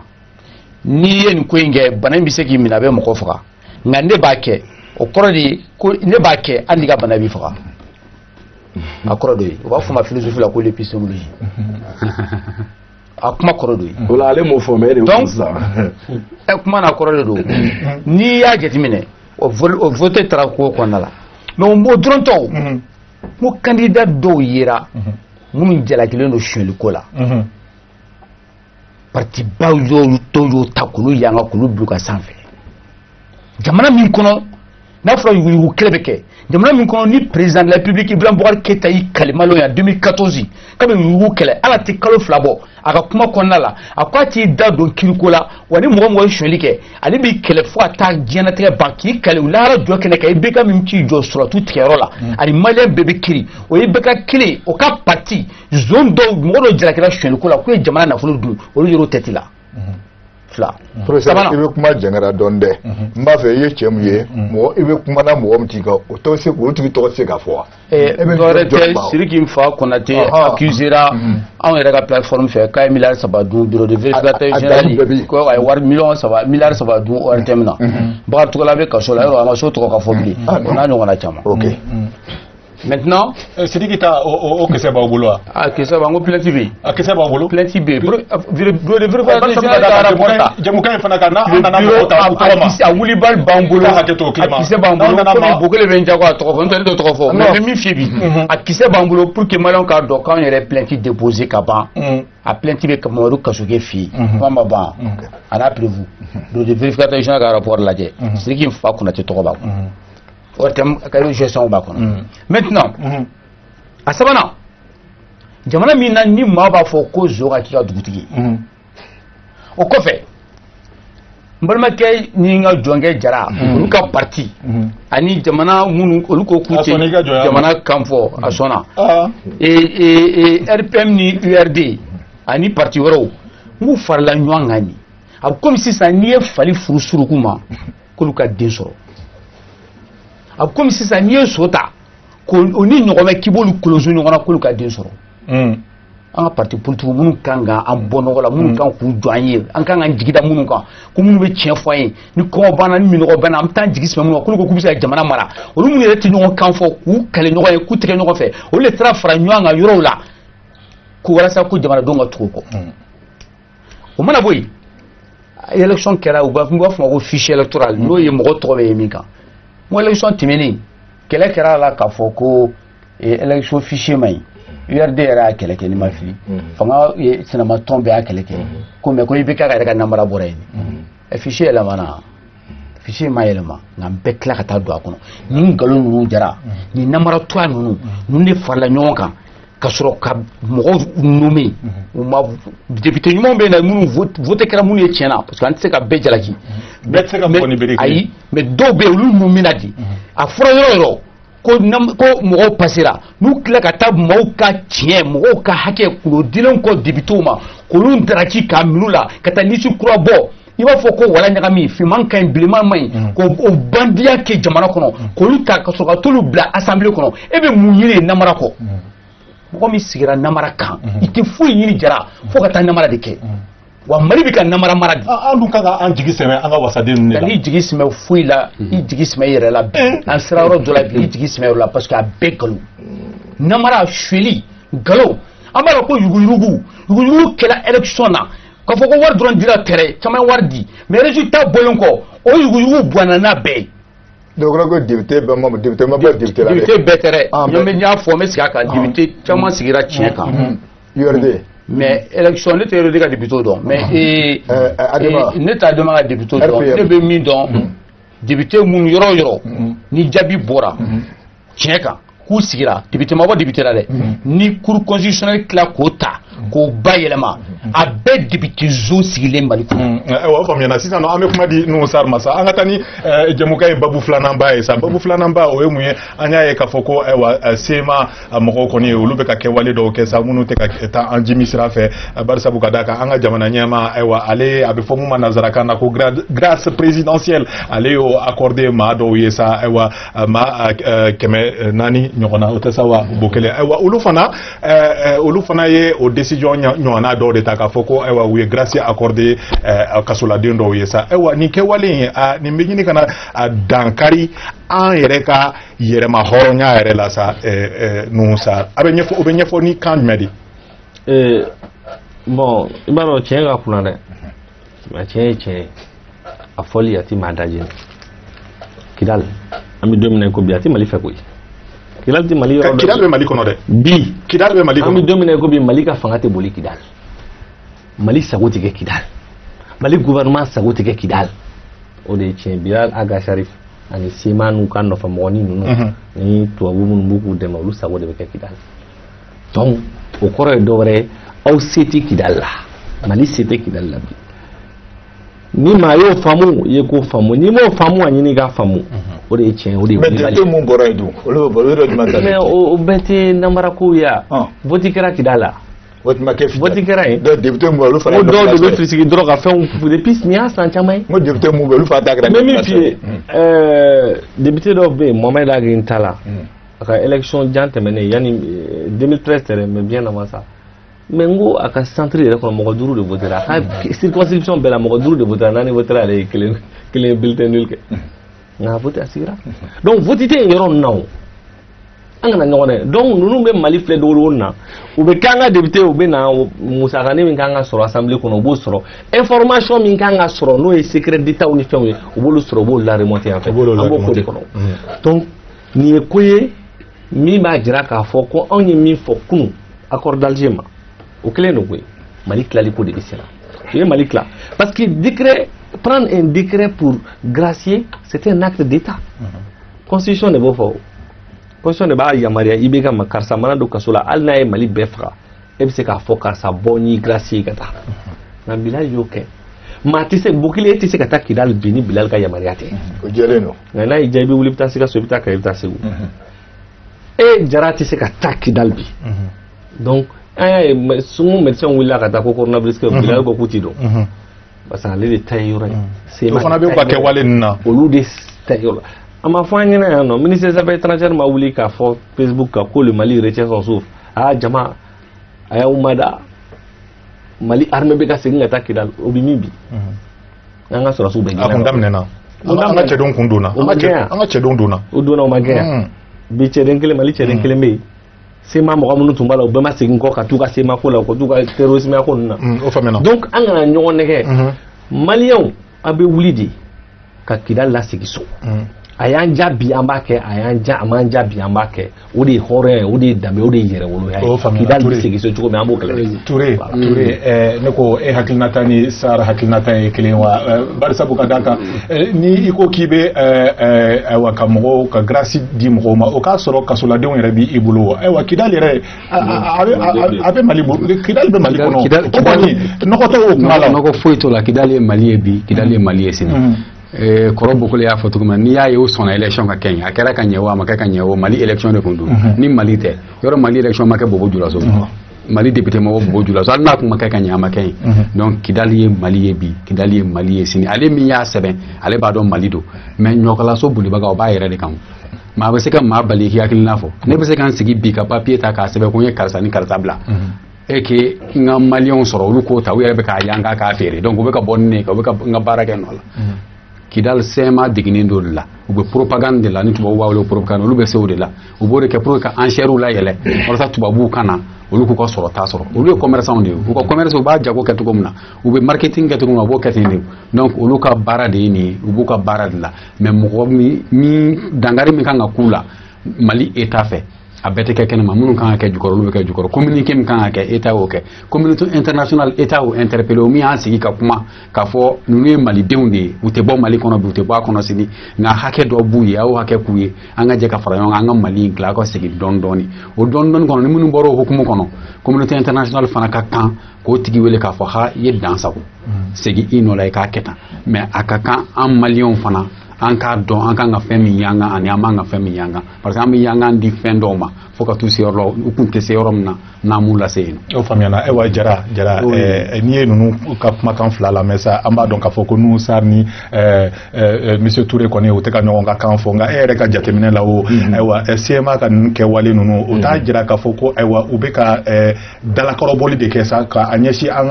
n'i ye nin ko in kɛ bana in bɛ se k'i minɛ a bɛ mɔgɔ faga nka ne b'a kɛ o kɔrɔ de ye ko ne b'a kɛ hali n'i ka bana b'i faga a kɔrɔ dɔ ye u b'a fɔ ma philosophie la ko l'épistémologie a kuma kɔrɔ dɔ ye o la ale m'o fɔ mais e de y'o sisan kuma n'a kɔrɔ de don n'i y'a jateminɛ o vote taara ko kɔnɔna la mais o dɔrɔn tɔ ko candidat dɔw yera minnu jalakilen don suɲɛli ko la parti baw y'olu tɔw y'o ta k'olu yanga k'olu bila u ka sanfɛ jamana min kɔnɔ n'a fɔra yugu kɛlɛ bɛ kɛ jamana min kɔnɔ ni président de la République Ibrahim Boubacar Keïta y'i kalima lɔ yan 2014 k'a bɛ yugu kɛlɛ ala tɛ kalo 2 bɔ a ka kuma kɔnɔna la a ko a t'i da don kiriko la wa ni mɔgɔ mɔgɔ ye suɲɛli kɛ ale b'i kɛlɛ fo ka taa diɲɛnatigɛ ban k'i kɛlɛ u lahara jɔ kɛnɛ kan i bɛ ka min t'i jɔ suratu tigɛyɔrɔ la ani maliyɛn bɛɛ bɛ kiri o ye bɛɛ ka kelen o ka parti zone dɔw mɔgɔ dɔw jalakira suɲɛli ko la k'u ye jamana nafolo dun olu yer'o tɛti la fila professeur i bɛ kuma jɛngɛra dɔɔni dɛ n b'a fɛ i ye cɛ min ye mɔgɔ i bɛ kuma na mɔgɔ min t'i kan o tɔgɔ se o tigi tɔgɔ se ka fɔ wa dɔwɛrɛ tɛ Sidiki Nfa Konate accusera anw yɛrɛ ka plateforme fɛ k'a ye miliyari 3 dun bureau de vérificateur général ko a ye wari miliyari 3 dun ORTM na Bakari bɛ kaso la yɔrɔ a ma so tɔgɔ ka fɔ bilen o n'a ɲɔgɔnna caman maintenant Sidiki ta o kisɛ b'aw bolo wa a kisɛ b'an ko plainte bɛ yen a kisɛ b'aw bolo plainte bɛ yen bureau de vérificateur général ka rapport ta jamukan in fana kan n'a nana mɔgɔw ta u tɔgɔ ma a wulibali b'an bolo a hakɛ to Clément kisɛ b'an bolo komi Bokele bɛ n jago a tɔgɔ fɔ n tɛ ne t'o tɔgɔ fɔ mais n bɛ min f'i bi a kisɛ b'an bolo pour que maliyɛnw k'a dɔn k'anw yɛrɛ plainte déposé ka ban a plainte bɛ Mamadu Kasokɛ fɛ yen kuma ma ban a n'a prévu bureau de vérificateur général ka rapport lajɛ Sidiki Nfa Konate tɔgɔ b'a kɔnɔ ORTM ka gestion b'a kɔnɔ maintenant a sabanan jamana min na ni maa b'a fɔ ko zo ka k'i ka dugutigi o kɔfɛ mbarmakɛ ni nga jɔnkɛ jara olu ka parti ani jamana munu olu ko ku jamana kanfɔ a sɔnna RPM ni URD ani parti wɛrɛw n'u farala ɲɔgɔn kan ni a bɛ komi sisan n'i ye fali furu suruku ma k'olu ka den sɔrɔ a bɛ komi sisan n'i ye so ta k'o ni ɲɔgɔn bɛ k'i b'olu koloso ɲɔgɔn na k'olu ka den sɔrɔ an ka parti politique minnu kan ka an bɔ nɔgɔ la minnu kan k'u jɔ an ye an kan ka jigida minnu kan ko minnu bɛ tiɲɛ fɔ an ye ni kɔngɔ banna ni minɔgɔ banna an bɛ taa jigi sɛbɛn minnu kan k'olu ko k'u bɛ se ka jamana mara olu minnu yɛrɛ tɛ ɲɔgɔn kan fɔ k'u kɛlɛ ɲɔgɔn ye k'u tigɛ ɲɔgɔn fɛ olu de taara fara ɲɔgɔn kan yɔrɔw la ko walasa ko jamanadenw ka tugu kɔ o mana bɔ yen élection kɛra u b'a fɔ ma ko fichier électoral n'o ye mɔgɔ tɔgɔ bɛ ye min kan n ko élection tɛmɛnen kɛlɛ kɛra a la k'a fɔ ko élection fichier man ɲi URD yɛrɛ y'a kɛlɛ kɛ ni ma fili fanga sinama tɔn bɛɛ y'a kɛlɛ kɛ ko mɛ ko IBK yɛrɛ ka namara bɔra yen fichier yɛlɛmana fichier ma yɛlɛma nka n bɛɛ tila ka taa don a kɔnɔ ni nkalon ninnu jara ni namara toya ninnu de farala ɲɔgɔn kan ka sɔrɔ ka mɔgɔw nommé u ma député ɲumanw bɛ yen minnu voté kɛra minnu ye tiɲɛna parce que an tɛ se ka bɛɛ jalaki ayi mais dɔw bɛ yen olu nommé na di a fɔra yɔrɔ o yɔrɔ ko mɔgɔw passera n'u tila ka taa mɔgɔw ka tiɲɛ mɔgɔw ka hakɛ kulo dilenw kɔ députéw ma k'olu daraki k'a minɛ u la ka taa liste kura bɔ i b'a fɔ ko wala ɲagami finman ka ɲi bilenman man ɲi k'o bandiya kɛ jamana kɔnɔ k'olu ta ka sɔrɔ ka t'olu bila assemblée kɔnɔ e bɛ mun ɲini namara kɔ mɔgɔ min sigira namara kan i tɛ foyi ɲini jara fo ka taa namara de kɛ wa Mali bɛ ka namara mara de an dun kan ka an jigi sɛmɛ an ka wasaden ninnu de la n'i jigi sɛmɛ foyi la i jigi sɛmɛ i yɛrɛ la an sera yɔrɔ dɔ la i jigi sɛmɛ yɔrɔ la parce que a bɛɛ nkalon namara sueli nkalon an b'a dɔn ko yuguyugu kɛla élection na k'a fɔ ko wari dɔrɔn dira tɛrɛ caman ye wari di mais résultat bɔlen kɔ o yuguyugu bɔnna n'a bɛɛ ye donc ko député bɛɛ ma député ma bɔ député la dɛ député bɛɛ tɛ dɛ n y'a fɔ n bɛ segin a kan député caman sigira tiɲɛ kan URD mais élection ne tɛ URD ka député dɔn mais ne t'a dɔn ka député dɔn ne bɛ min dɔn député minnu yɔrɔ o yɔrɔ ni jaabi bɔra tiɲɛ kan k'u sigira député ma bɔ député la dɛ ni cour constitutionnelle tila k'o ta k'o bayɛlɛma a bɛɛ député zo sigilen Mali kɔnɔ o faamuyana sisan an bɛ kuma di Nuhu Sar ma sa an ka taa ni jɛmukan ye babu filanan ba ye sa babu filanan ba o ye mun ye an y'a ye k'a fɔ ko sema mɔgɔw kɔni olu bɛ ka kɛ wale dɔw kɛ sa minnu tɛ ka taa an jimi sira fɛ barisabu ka d'a kan an ka jamana ɲɛma ale a bɛ fɔ mun ma nanzarakan na ko grâce présidentielle ale y'o accordé maa dɔw ye sa maa 400 ɲɔgɔnna o tɛ sa wa o b'o kelen olu fana ye o décision ɲɔgɔnna dɔw de ta k'a fɔ ko u ye grâce accordé kasoladen dɔw ye sa nin kɛwale in nin bɛ ɲini ka na dankari an yɛrɛ ka yɛrɛma hɔrɔnya yɛrɛ la sa Nuhu Sar o bɛ ɲɛfɔ ni kan jumɛn de bon i b'a dɔn tiɲɛ ka kunna dɛ mais tiɲɛ ye tiɲɛ ye a fɔli a tɛ maa da jeni Kidal an bɛ don min na ko bi a tɛ Mali fɛ koyi Kidal tɛ Mali yɔrɔ dɔ Kidal bɛ Mali kɔnɔ dɛ bi Kidal bɛ Mali kɔnɔ an bɛ don min na ko bi Mali ka fanga tɛ boli Kidal Mali sago tɛ kɛ Kidal Mali gouvernement sago tɛ kɛ Kidal o de ye tiɲɛ Bilal Aga Sharif ani Sema n'u ka nɔfɛmɔgɔnin ninnu ni tubabu minnu b'u k'u dɛmɛ olu sago de bɛ kɛ Kidal donc o kɔrɔ ye dɔwɛrɛ ye aw se tɛ Kidal la Mali se tɛ Kidal la bi ni maa y'o faamu i ye ko faamu ni m'o faamu a ɲini ka faamu o de ye tiɲɛ o de ye mais député mun bɔra yen dun olu yɛrɛ jumɛn ta mais o bɛɛ tɛ namarako ye vote kɛra Kidal la vote ma kɛ vote kɛra yen député mun olu fana o dɔw de bɛ fisigi dɔrɔn ka fɛnw depuis nin y'a san caman ye n ko député mun bɛ olu fana ta kɛra mais min f'i ye député dɔw bɛ yen Mohamed Agin ta la a ka élection jan tɛmɛnen yanni 2013 tɛ dɛ mais bien avant ça mais n ko a ka centre yɛrɛ kɔnɔ mɔgɔ 5 de votera a ka circonscription bɛɛ la mɔgɔ 5 de votera 4 votera ale ye kelen bulletin nul kɛ nka vote a sigira donc vote tɛ yen yɔrɔ ninnu na o an kana ɲɔgɔn dɛ donc ninnu bɛ Mali filɛ dogo na u bɛ k'an ka député u bɛ na musakanin min kan ka sɔrɔ assemblée kɔnɔ u b'o sɔrɔ information min kan ka sɔrɔ n'o ye secret d'état ni fɛnw ye u b'olu sɔrɔ u b'o la remonter en fait an b'o ko de kɔnɔ donc nin ye ko ye min b'a jira k'a fɔ ko anw ye min fɔ kunun accord d'Alger ma o kelen don koyi Mali tilali ko de bɛ senna u ye Mali tila parce que décret prendre un décret pour gracier c'est un acte d'état constitution de b'o fɔ constitution de b'a yamaruya i bɛ ka karisa mana don kaso la hali n'a ye Mali bɛɛ faga e bɛ se k'a fɔ karisa bɔ n'i gracier ka taa nka Bilal y'o kɛ maa tɛ se bokile e tɛ se ka taa Kidal bi ni Bilal ka yamaruya tɛ o jɛlen don nka n'a y'i diya i bɛ wuli i bɛ taa Sikaso i bɛ taa Kayi i bɛ taa Segu Jara tɛ se ka taa Kidal bi donc an y'a ye sungun médecin wulila ka taa ko coronavirus kɛ Bilal ko k'u t'i dɔn parce que ale de ta ye yɔrɔ ye o fana bɛ ka kɛwale ninnu na olu de ta ye yɔrɔ a ma fɔ an ɲɛna yan nɔ ministre des affaires étrangères ma wuli k'a fɔ Facebook kan ko le Mali retient son souffle jama a y'aw mada Mali armée bɛ ka segin ka taa Kidal o bɛ min bi an ka sɔrɔsiw bɛ a kun daminɛna an ka cɛdenw kun donna an ka cɛdenw donna o donna o ma gɛn yan bi cɛden kelen Mali cɛden kelen bɛ yen sema mɔgɔ minnu tun b'a la u bɛɛ ma segin kɔ ka t'u ka sema ko la ka t'u ka terrorisme ko ninnu na o faamuyana donc an kana ɲɔgɔn nɛgɛ maliyɛnw a bɛ wuli de ka Kidal lasegin so a y'an ja bi an b'a kɛ a m'an ja bi an b'a kɛ o de ye hɔrɔnya ye o de ye danbe o de ye yɛrɛwoloya ye Kidal bɛ segin so cogo min an b'o kɛlɛ Touré ne ko e hakilinata ni Sara hakilinata ye kelen wa bari sabu ka d'a kan ni i ko k'i bɛ ayiwa ka mɔgɔw ka grâce di mɔgɔw ma o k'a sɔrɔ kasoladenw yɛrɛ b'i bolo wa ayiwa Kidal yɛrɛ a bɛ Mali bolo Kidal bɛ Mali kɔnɔ o kɔni nɔgɔ tɛ o kuma la nɔgɔ foyi t'o la Kidal ye Mali ye bi Kidal ye Mali ye sini kɔrɔ Bokole y'a fɔ cogo min n'i y'a ye o sɔnna élection ka kɛ a kɛra ka ɲɛ o a ma kɛ ka ɲɛ o Mali élection de kun don ni Mali tɛ yɔrɔ Mali élection ma kɛ Bobo Dioulasso Mali député ma bɔ Bobo Dioulasso hali n'a kun ma kɛ ka ɲɛ a ma kɛ donc Kidal ye Mali ye bi Kidal ye Mali ye sini ale min y'a sɛbɛn ale b'a dɔn Mali don mais ɲɔkalaso bolibaga o b'a yɛrɛ de kan maa bɛ se ka maa bali k'i hakilina fɔ ne bɛ se ka n sigi bi ka papier ta k'a sɛbɛn ko n ye karisa ni karisa bila et que n ka maliyɛnw sɔrɔ olu k'o ta u yɛrɛ bɛ k'a yanga k'a feere donc u bɛ ka bɔ ni ne kan u bɛ ka n ka baara kɛ nɔ la Kidal sɛma deginen do de la u bɛ propagande de la ni tubabu b'a wele propagande olu bɛ se o de la u b'o de kɛ pour que ka enchère la yɛlɛ walasa tubabuw ka na olu k'u ka sɔrɔ ta sɔrɔ olu ye commerçant de ye u ka commerce u b'a jago kɛ cogo min na u bɛ marketing kɛ cogo min na u b'o kɛ ten de donc olu ka baara de ye nin ye u b'u ka baara de la mais mɔgɔ min dangari min kan ka k'u la Mali état fɛ a bɛɛ tɛ kɛ kɛnɛma minnu kan ka kɛ jukɔrɔ olu bɛ kɛ jukɔrɔ communiqué min kan ka kɛ état y'o kɛ communauté internationale état y'o interpellé o min y'an sigi ka kuma k'a fɔ ninnu ye malidenw de ye u tɛ bɔ Mali kɔnɔ bi u tɛ bɔ a kɔnɔ sini nka hakɛ dɔ b'u ye a y'o hakɛ k'u ye an ka jɛ ka fara ɲɔgɔn kan an ka Mali in dilan a ka segin dɔɔni dɔɔni o dɔɔni dɔɔni kɔnɔ ni minnu bɔra o hukumu kɔnɔ communauté internationale fana ka kan k'o tigi wele k'a fɔ ha i ye dan sago segin i nɔ la i k'a kɛ tan mais a ka kan an maliyɛnw fana an k'a dɔn an kan ka fɛn min y'an kan ani an man ka fɛn min y'an kan parce que an bɛ y'an di fɛn dɔw ma fo ka t'u se yɔrɔ la u kun tɛ se yɔrɔ min na n'an m'u lase yen. o faamuyana ayiwa Jara n'i ye ninnu ka kumakan fila lamɛn sa an b'a dɔn k'a fɔ ko Nuhu Sar ni monsieur Touré kɔni u tɛ ka ɲɔgɔn ka kan fɔ nka e yɛrɛ ka jateminɛ la o ayiwa CMA ka ninnu kɛwale ninnu o t'a jira k'a fɔ ko ayiwa u bɛ ka dalakɔrɔbɔli de kɛ sa ka a ɲɛsin an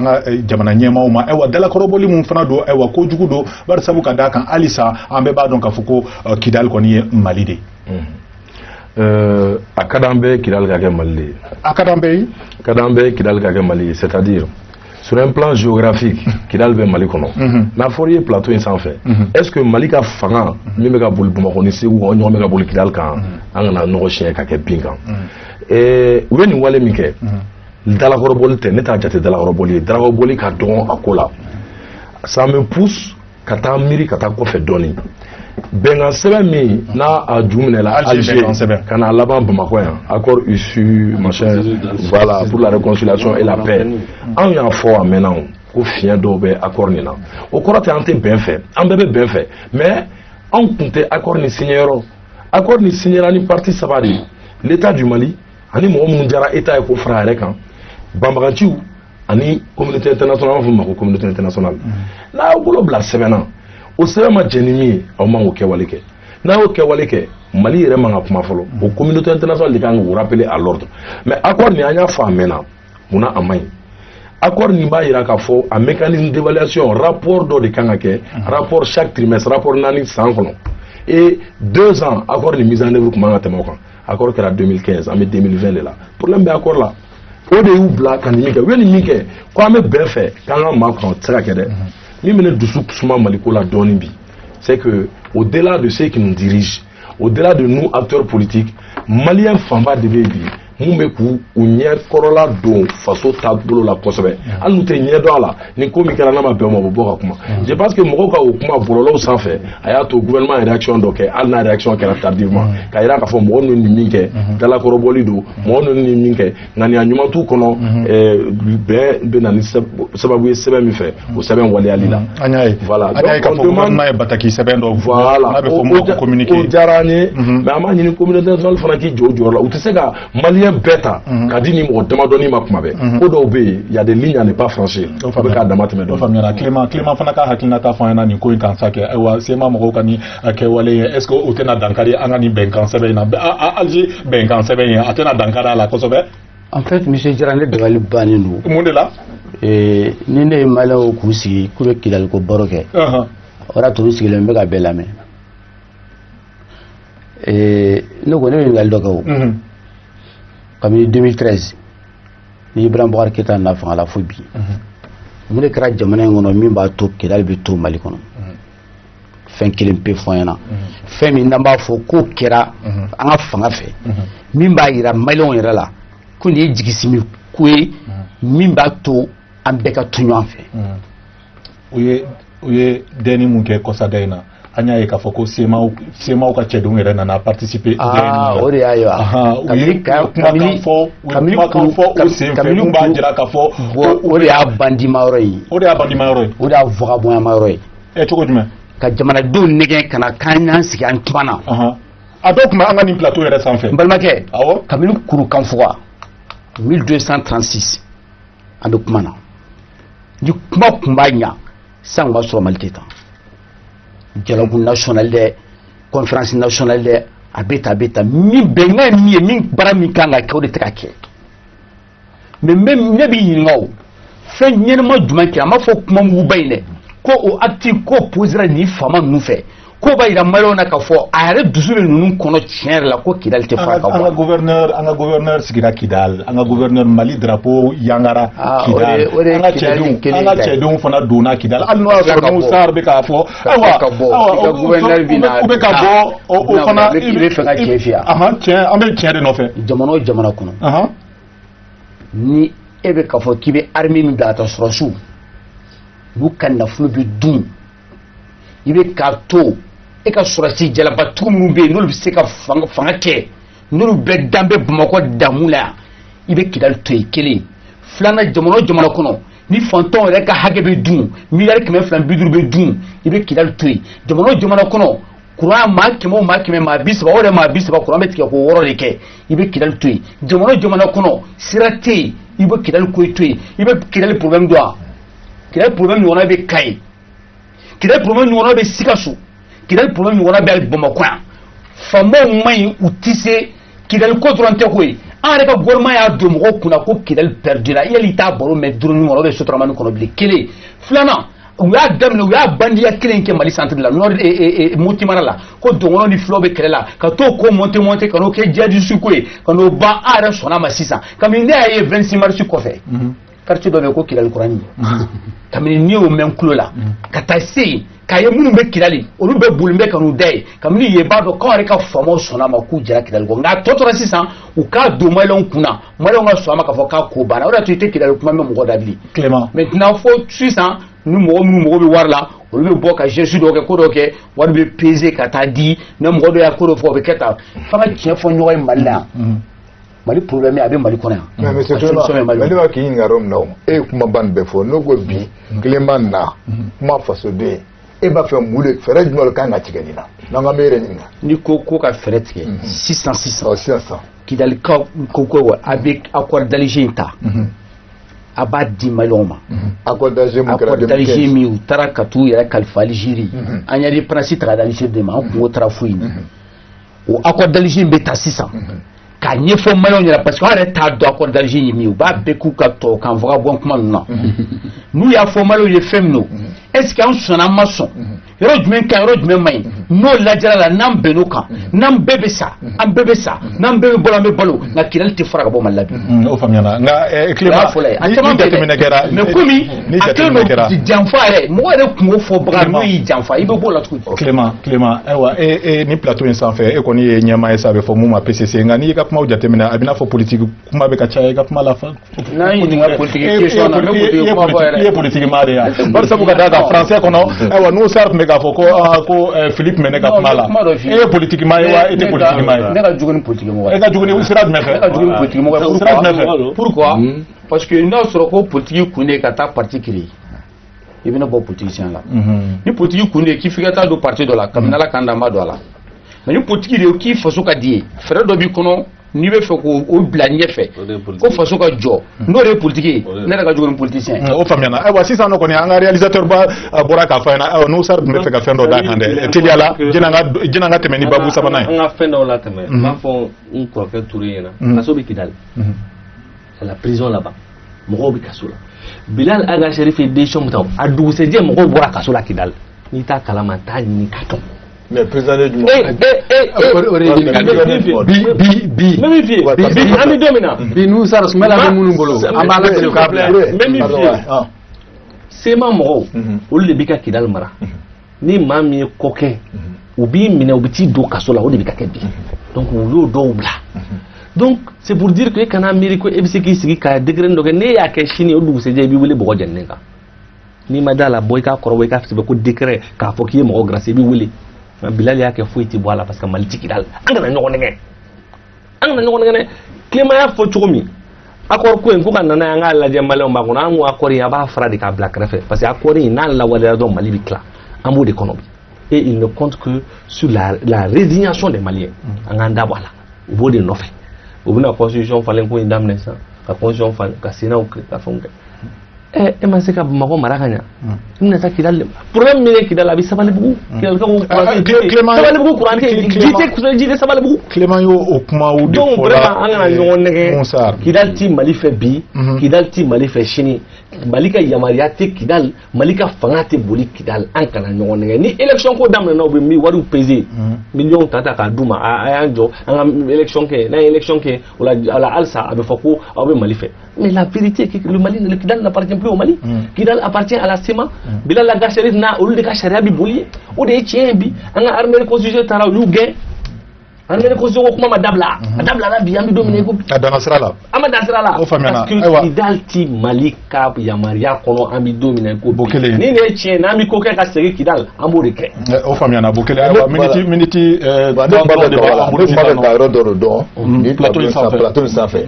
ka jamana ɲɛmaaw ma ayiwa dalakɔrɔbɔli mun fana don ayiwa kojugu don bari sabu ka d'a kan halisa an bɛɛ b'a dɔn k'a fɔ ko Kidal kɔni ye Mali de a ka d'an bɛɛ Kidal ka kɛ Mali de ye a ka d'an bɛɛ ye ka d'an bɛɛ Kidal ka kɛ Mali ye c'est-à-dire sur un plan géographique Kidal bɛ Mali kɔnɔ n'a fɔra i ye plateau in sanfɛ est-ce que Mali ka fanga min bɛ ka boli Bamakɔ ni Segu o ɲɔgɔn bɛ ka boli Kidal kan an kana nɔgɔ siɲɛ ka kɛ bin kan u bɛ nin wale min kɛ dalakɔrɔbɔli tɛ ne t'a jate dalakɔrɔbɔli ye dalakɔrɔbɔli ka dɔgɔn a ko la ça me pousse ka taa miiri ka taa kɔfɛ dɔɔni bɛnkan sɛbɛn min n'a a ju minɛla Alger ka na laban Bamakɔ yan accord issu machin voilà pour la réconciliation et la paix anw y'a fɔ a mɛnna ko fiɲɛ dɔw bɛ accord nin na o kɔrɔ tɛ an tɛ bɛn fɛ an bɛɛ bɛ bɛn fɛ mais anw tun tɛ accord nin signé yɔrɔ accord nin signera ni parti saba de ye l'état du Mali ani mɔgɔ minnu jara état ye ko fara a yɛrɛ kan banbaganciw ani communauté internationale an b'a fɔ ma ko communauté internationale n'a y'aw bolo bila sɛbɛn na o sɛbɛn ma jɛ ni min ye aw man k'o kɛwale kɛ n'a y'o kɛwale kɛ Mali yɛrɛ man ka kuma fɔlɔ o communauté internationale de kan k'o rappeler à l'ordre mais accord nin an y'a fɔ a mɛnna munna a man ɲi accord nin b'a jira k'a fɔ a mécanisme d'évaluation rapport dɔ de kan ka kɛ rapport chaque trimestre rapport 4 san kɔnɔ et 2 ans accord nin mise en œuvre tun man ka tɛmɛ o kan accord kɛra 2015 an bɛ 2020 de la problème bɛ accord la o de y'u bila ka nin min kɛ u ye nin min kɛ ko an bɛ bɛn fɛ k'an ka maa kɔnɔ o tɛ se ka kɛ dɛ min bɛ ne dusu suma Maliko la dɔɔnin bi c'est que au-delà de ceux qui nous dirigent au-delà de nous acteurs politiques Maliens fanba de bɛ bi mun bɛ k'u ɲɛ kɔrɔla don faso taabolo la kosɛbɛ hali n'u tɛ ɲɛ dɔn a la ni ko min kɛra n'a ma bɛn o ma u bɛ bɔ ka kuma je pense que mɔgɔw ka o kuma bɔlɔlɔw sanfɛ a y'a to gouvernement ye réaction dɔ kɛ hali n'a réaction kɛra tardivement k'a yira k'a fɔ mɔgɔ ninnu ni min kɛ dalakɔrɔbɔli don mɔgɔ ninnu ni min kɛ ŋaniya ɲuman t'u kɔnɔ bɛɛ bɛ na ni sababu ye sɛbɛn min fɛ o sɛbɛn waleyali la an y'a ye voilà an y'a ye k'a fɔ gouvernement ye bataki sɛbɛn dɔ voilà n'a bɛ fɔ mun ma ko communiqué o diyara an ye mais an b'a ɲini communauté internationale fana k'i jɔ o jɔyɔrɔ la u tɛ se ka maliyɛn bɛɛ ta k'a di ni mɔgɔ damadɔni ma kuma bɛɛ ko dɔw bɛ yen y a des lignes à ne pas franchir u bɛ k'a dama tɛmɛ dɔn. o faamuyara Clément fana ka hakilinata fɔ an ɲɛna nin ko in kan sa kɛ ayiwa sema mɔgɔw ka nin kɛwale ye est ce que o tɛna dankari an ka nin bɛnkan sɛbɛn in na Alger bɛnkan sɛbɛn in a tɛna dankari a la kosɛbɛ. En fait monsieur Jara ne dabali bannen don mun de la ni ne ye maliyɛnw k'u sigi k'u bɛ Kidaliko baro kɛ o y'a to u sigilen bɛ ka bɛɛ lamɛn ne ko ne bɛ ɲininkali dɔ kɛ o kabini 2013 ni Ibrahima Boubacar Keïta nana fanga la fo bi mun de kɛra jamana in kɔnɔ min b'a to Kidali bɛ to Mali kɔnɔ fɛn kelen pe fɔ n ɲɛna fɛn min n'an b'a fɔ k'o kɛra an ka fanga fɛ min b'a jira maliyɛnw yɛrɛ la ko nin ye jigisimi ko ye min b'a to an bɛɛ ka to ɲɔgɔn fɛ u ye dɛni mun kɛ kɔsada in na an y'a ye k'a fɔ ko semaw ka cɛdenw yɛrɛ nana participer o de y'a ye wa u ye kumakan fɔ o senfɛ mun b'a jira k'a fɔ o de y'a bandima yɔrɔ ye o de y'a bandima yɔrɔ ye o de y'a vagabondama yɔrɔ ye cogo jumɛn ka jamanadenw nɛgɛn ka na k'an y'an sigi an tumana a dɔw tun bɛ an ka nin plateau yɛrɛ sanfɛ n balimakɛ kabini Kurukanfuga 1236 an bɛ kuma na ni kuma tun b'a ɲa san tun b'a sɔrɔ Mali tɛ tan dialogue national dɛ conférence nationale dɛ a bɛ tan min bɛnkan min ye min baara min kan ka kɛ o de tɛ ka kɛ mais ne b'i ɲininka o fɛn ɲɛnama jumɛn kɛ a m'a fɔ kuma muguba in dɛ ko o acte ko posera nin faama ninnu fɛ ko b'a jira maliyɛnw na k'a fɔ a yɛrɛ dusu bɛ ninnu kɔnɔ tiɲɛ yɛrɛ la ko Kidali tɛ fara ka bɔ. an ka gouverneur sigira Kidali an ka gouverneur Mali drapeau yangara Kidali an ka cɛdenw fana donna Kidali hali n'o y'a sɔrɔ Moussa bɛ k'a fɔ ayiwa gouverneur bɛ na u bɛ ka bɔ o fana i bɛ fɛ ka cɛ fiyɛ tiɲɛ an bɛ tiɲɛ de nɔfɛ jamana o jamana kɔnɔ ni e bɛ k'a fɔ k'i bɛ armée min bila ka taa sɔrɔsiw n'u ka nafolo bɛ dun i bɛ k'a to e ka sɔrɔsi jalabatigiw minnu bɛ yen n'olu bɛ se ka fanga kɛ n'olu bɛɛ dan bɛ Bamakɔ damu la yan i bɛ Kidali to yen kelen filanan jamana o jamana kɔnɔ ni fantanw yɛrɛ ka hakɛ bɛ dun miliyari 250 bɛ dun i bɛ Kidali to yen jamana o jamana kɔnɔ kuran maa 100 o maa 100 maa 30 o yɛrɛ maa 30 kuran bɛ tigɛ ko 6 de kɛ i bɛ Kidali to yen jamana o jamana kɔnɔ sira tɛ yen i bɛ Kidali ko to yen i bɛ Kidali problème dɔn wa Kidali problème ɲɔgɔnna bɛ Kayi Kidali problème ɲɔgɔnna bɛ Sikaso Kidali problème ɲɔgɔnna bɛ Bamakɔ yan faamaw ma ɲi u tɛ se Kidali ko dɔrɔn tɛ koyi an yɛrɛ ka gouvernement y'a don mɔgɔw kunna ko Kidali perdira yali i t'a baro mɛn duruni kɔnɔ o bɛ sotaramani kɔnɔ bilen kelen filanan u y'a daminɛ u y'a bandiya kelen kɛ Mali centre la Moti mara la ko dɔngɔnɔ ni filaw bɛ kɛlɛ la ka t'o ko monter ka n'o kɛ djihadiste ko ye ka n'o ban an yɛrɛ sɔnna ma sisan kabini ne y'a ye 26 mars kɔfɛ quartier dɔ bɛ yen ko Kidali kurani kabini n'i y'o mɛn kulo la ka taa se yen k'a ye minnu bɛ Kidali olu bɛ boli bɛ ka n'u da ye kabini yen b'a dɔn k'anw yɛrɛ ka faamaw sɔnna ma k'u jɛra Kidali kɔ nka a tɔ tora sisan u k'a don maliyɛnw kunna maliyɛnw ka sɔn a ma k'a fɔ k'a ko banna o de y'a to i tɛ Kidali kuma mɛn mɔgɔ da bilen maintenant fo sisan ni mɔgɔ minnu mago bɛ wari la olu bɛ bɔ ka geste dɔw kɛ ko dɔw kɛ wari bɛ peser ka taa di ni mɔgɔ dɔ y'a ko dɔ fɔ o bɛ kɛ tan f'an ka tiɲɛ fɔ ɲɔgɔn ye Mali la yan Mali problème a bɛ Mali kɔnɔ yan. mais monsieur Tola Mali b'a k'i ɲininka yɔrɔ min na o e ye kumaba nin bɛɛ fɔ n'o ko bi Clément na kuma fasoden e b'a fɛ mun de fɛɛrɛ jumɛn de kan ka tigɛ nin na n'an ka m'e yɛrɛ ɲininka. ni ko ka fɛɛrɛ tigɛ sisan Kidali ko a bɛ accord d'Alger in ta a b'a di maliyɛnw ma accord d'Alger min u taara ka t'u yɛrɛ kalifa Algérie an y'a ye prince ta ka di Algérie de ma an kungo taara foyi o accord d'Alger bɛ ta sisan k'a ɲɛfɔ maliyɛnw ɲɛna parce que an yɛrɛ t'a dɔn accord d'Alger ye min ye u b'a bɛɛ k'u ka tɔkan vagabond kuma ninnu na n'u y'a fɔ maliyɛnw ye fɛn min don est-ce qu'an sɔnna an ma sɔn yɔrɔ jumɛn ka yɔrɔ jumɛn man ɲi n'o lajɛra la n'an bɛnn'o kan n'an bɛɛ bɛ sa an bɛɛ bɛ sa n'an bɛɛ bɛ balo an bɛ balo nka Kidali tɛ fara ka bɔ Mali la bi. o faamuyana nka Clément ni jateminɛ kɛra mais komi a kɛlen don janfa yɛrɛ mɔgɔ yɛrɛ kungo fɔ baga n'o y'i janfa i bɛ bɔ o la tugun. Clément ayiwa ni plateau in sanfɛ e kɔni ye ɲɛmaa ye sa a bɛ fɔ mun ma PCC nka n'i y'i ka kumaw jateminɛ a bɛ n'a fɔ politique kuma bɛ ka caya i ka kuma la. n'an ɲininka politique question na ne politique kuma fɔ yɛrɛ. i ye politique maa de ye bari sabu ka d'a kan français kɔnɔ ayiwa n'o sar tun bɛ k'a fɔ ko Philippe mɛ ne ka kuma la e ye politique maa ye wa e tɛ politique maa ye. ne ka jugu ni politique mɔgɔ ye. e ka jugu ni sira jumɛn fɛ. ne ka jugu ni politique mɔgɔ ye. sira jumɛn fɛ. pourquoi parce que n'a sɔrɔ ko politique kun de ka taa parti créer i bɛna bɔ politicien la. ni politique kun de k'i f'i ka taa don parti dɔ la kabini Ala k'an dan b'a don a la mais ni politique de k'i faso ka di ye fɛɛrɛ dɔ b'i kɔnɔ n'i bɛ fɛ k'o bila ɲɛfɛ ko faso ka jɔ n'o de ye politique ye ne yɛrɛ ka jugu ni politicien ye. o faamuyana ayiwa sisan nɔ kɔni an ka réalisateur ba bɔra k'a fɔ an ɲɛna ayiwa n'o sar tun bɛ fɛ ka fɛn dɔ d'a kan dɛ teliya la jinɛ an ka tɛmɛ ni babu sabanan ye. an ka fɛn dɔw la tɛmɛ n b'a fɔ n kɔrɔkɛ Toure ɲɛna kaso bɛ Kidali c'est la prison là-bas mɔgɔw bɛ kaso la Bilal Aga Cherif ye décision min ta a dugusɛjɛ mɔgɔw bɔra kaso la Kidali n'i t'a kalama t'a ɲini ka dɔn. mais président de Juma bi an bɛ don min na bi n'u sara Sumala bɛ minnu bolo an b'a lajɛ k'a bila n bɛ min f'i ye sema mɔgɔw olu de bɛ ka Kidali mara ni maa min ye ko kɛ u b'i minɛ u bɛ t'i don kaso la o de bɛ ka kɛ bi donc u y'o dɔw bila donc c'est pour dire que e kana miiri ko e bɛ se k'i sigi ka degré dɔ kɛ n'e y'a kɛ sini o dugusɛjɛ i b'i wele bɔgɔ jɛnnen kan n'i ma d'a la bɔ i k'a kɔrɔbɔ i k'a sɛbɛn ko décret k'a fɔ k'i ye mɔgɔ grâce i b'i wele. Bilal y'a kɛ foyi tɛ bɔ a la parce que Mali tɛ Kidali an kana ɲɔgɔn nɛgɛ Clément y'a fɔ cogo min accord ko in ko ka nana an k'a lajɛ maliyɛnw b'a kɔnɔ an ko accord in a b'a fara de k'a bila kɛrɛfɛ parce que accord in n'an lawaleyara dɔrɔn Mali bɛ tila an b'o de kɔnɔ bi et il ne compte que sur la résignation des Maliens an k'an da bɔ a la u b'o de nɔfɛ u bɛna constitution falen ko in daminɛ sisan ka constitution falen ka Sénat ka fɛnw kɛ e ma se ka Bamakɔ mara ka ɲa i bɛna taa Kidali problème min ye Kidali a bɛ Sabalibugu Sabalibugu courant tɛ ji tɛ Sabalibugu. Clément y'o kumaw de fɔ la donc vraiment an kana ɲɔgɔn nɛgɛ Kidali ti Mali fɛ bi Kidali ti Mali fɛ sini Mali ka yamaruya tɛ Kidali Mali ka fanga tɛ boli Kidali an kana ɲɔgɔn nɛgɛ ni élection ko daminɛna u bɛ wariw peser millions ta k'a d'u ma a y'an jɔ an ka élection kɛ n'an ye élection kɛ o la halisa a bɛ fɔ ko aw bɛ Mali fɛ mais la vérité est que le Mali le Kidali n'appartient plus au Mali Kidali appartient à la CEMA Bilal Aga Cherif n'a olu de ka sariya bi boli o de ye tiɲɛ ye bi an ka armée de constitution taara olu gɛn armée de constitution ko kuma ma dabila a dabila la bi an bɛ don min na i ko a danna sira la an ma dan sira la parce que Kidali ti Mali ka yamaruya kɔnɔ an bɛ don min na i ko bi ni nin ye tiɲɛ n'an bɛ ko kɛ ka segin Kidali an b'o de kɛ. o faamuyana Bukele ayiwa miniti ne kuma bɛ ka yɔrɔ dɔ de dɔn ni plateau in sanfɛ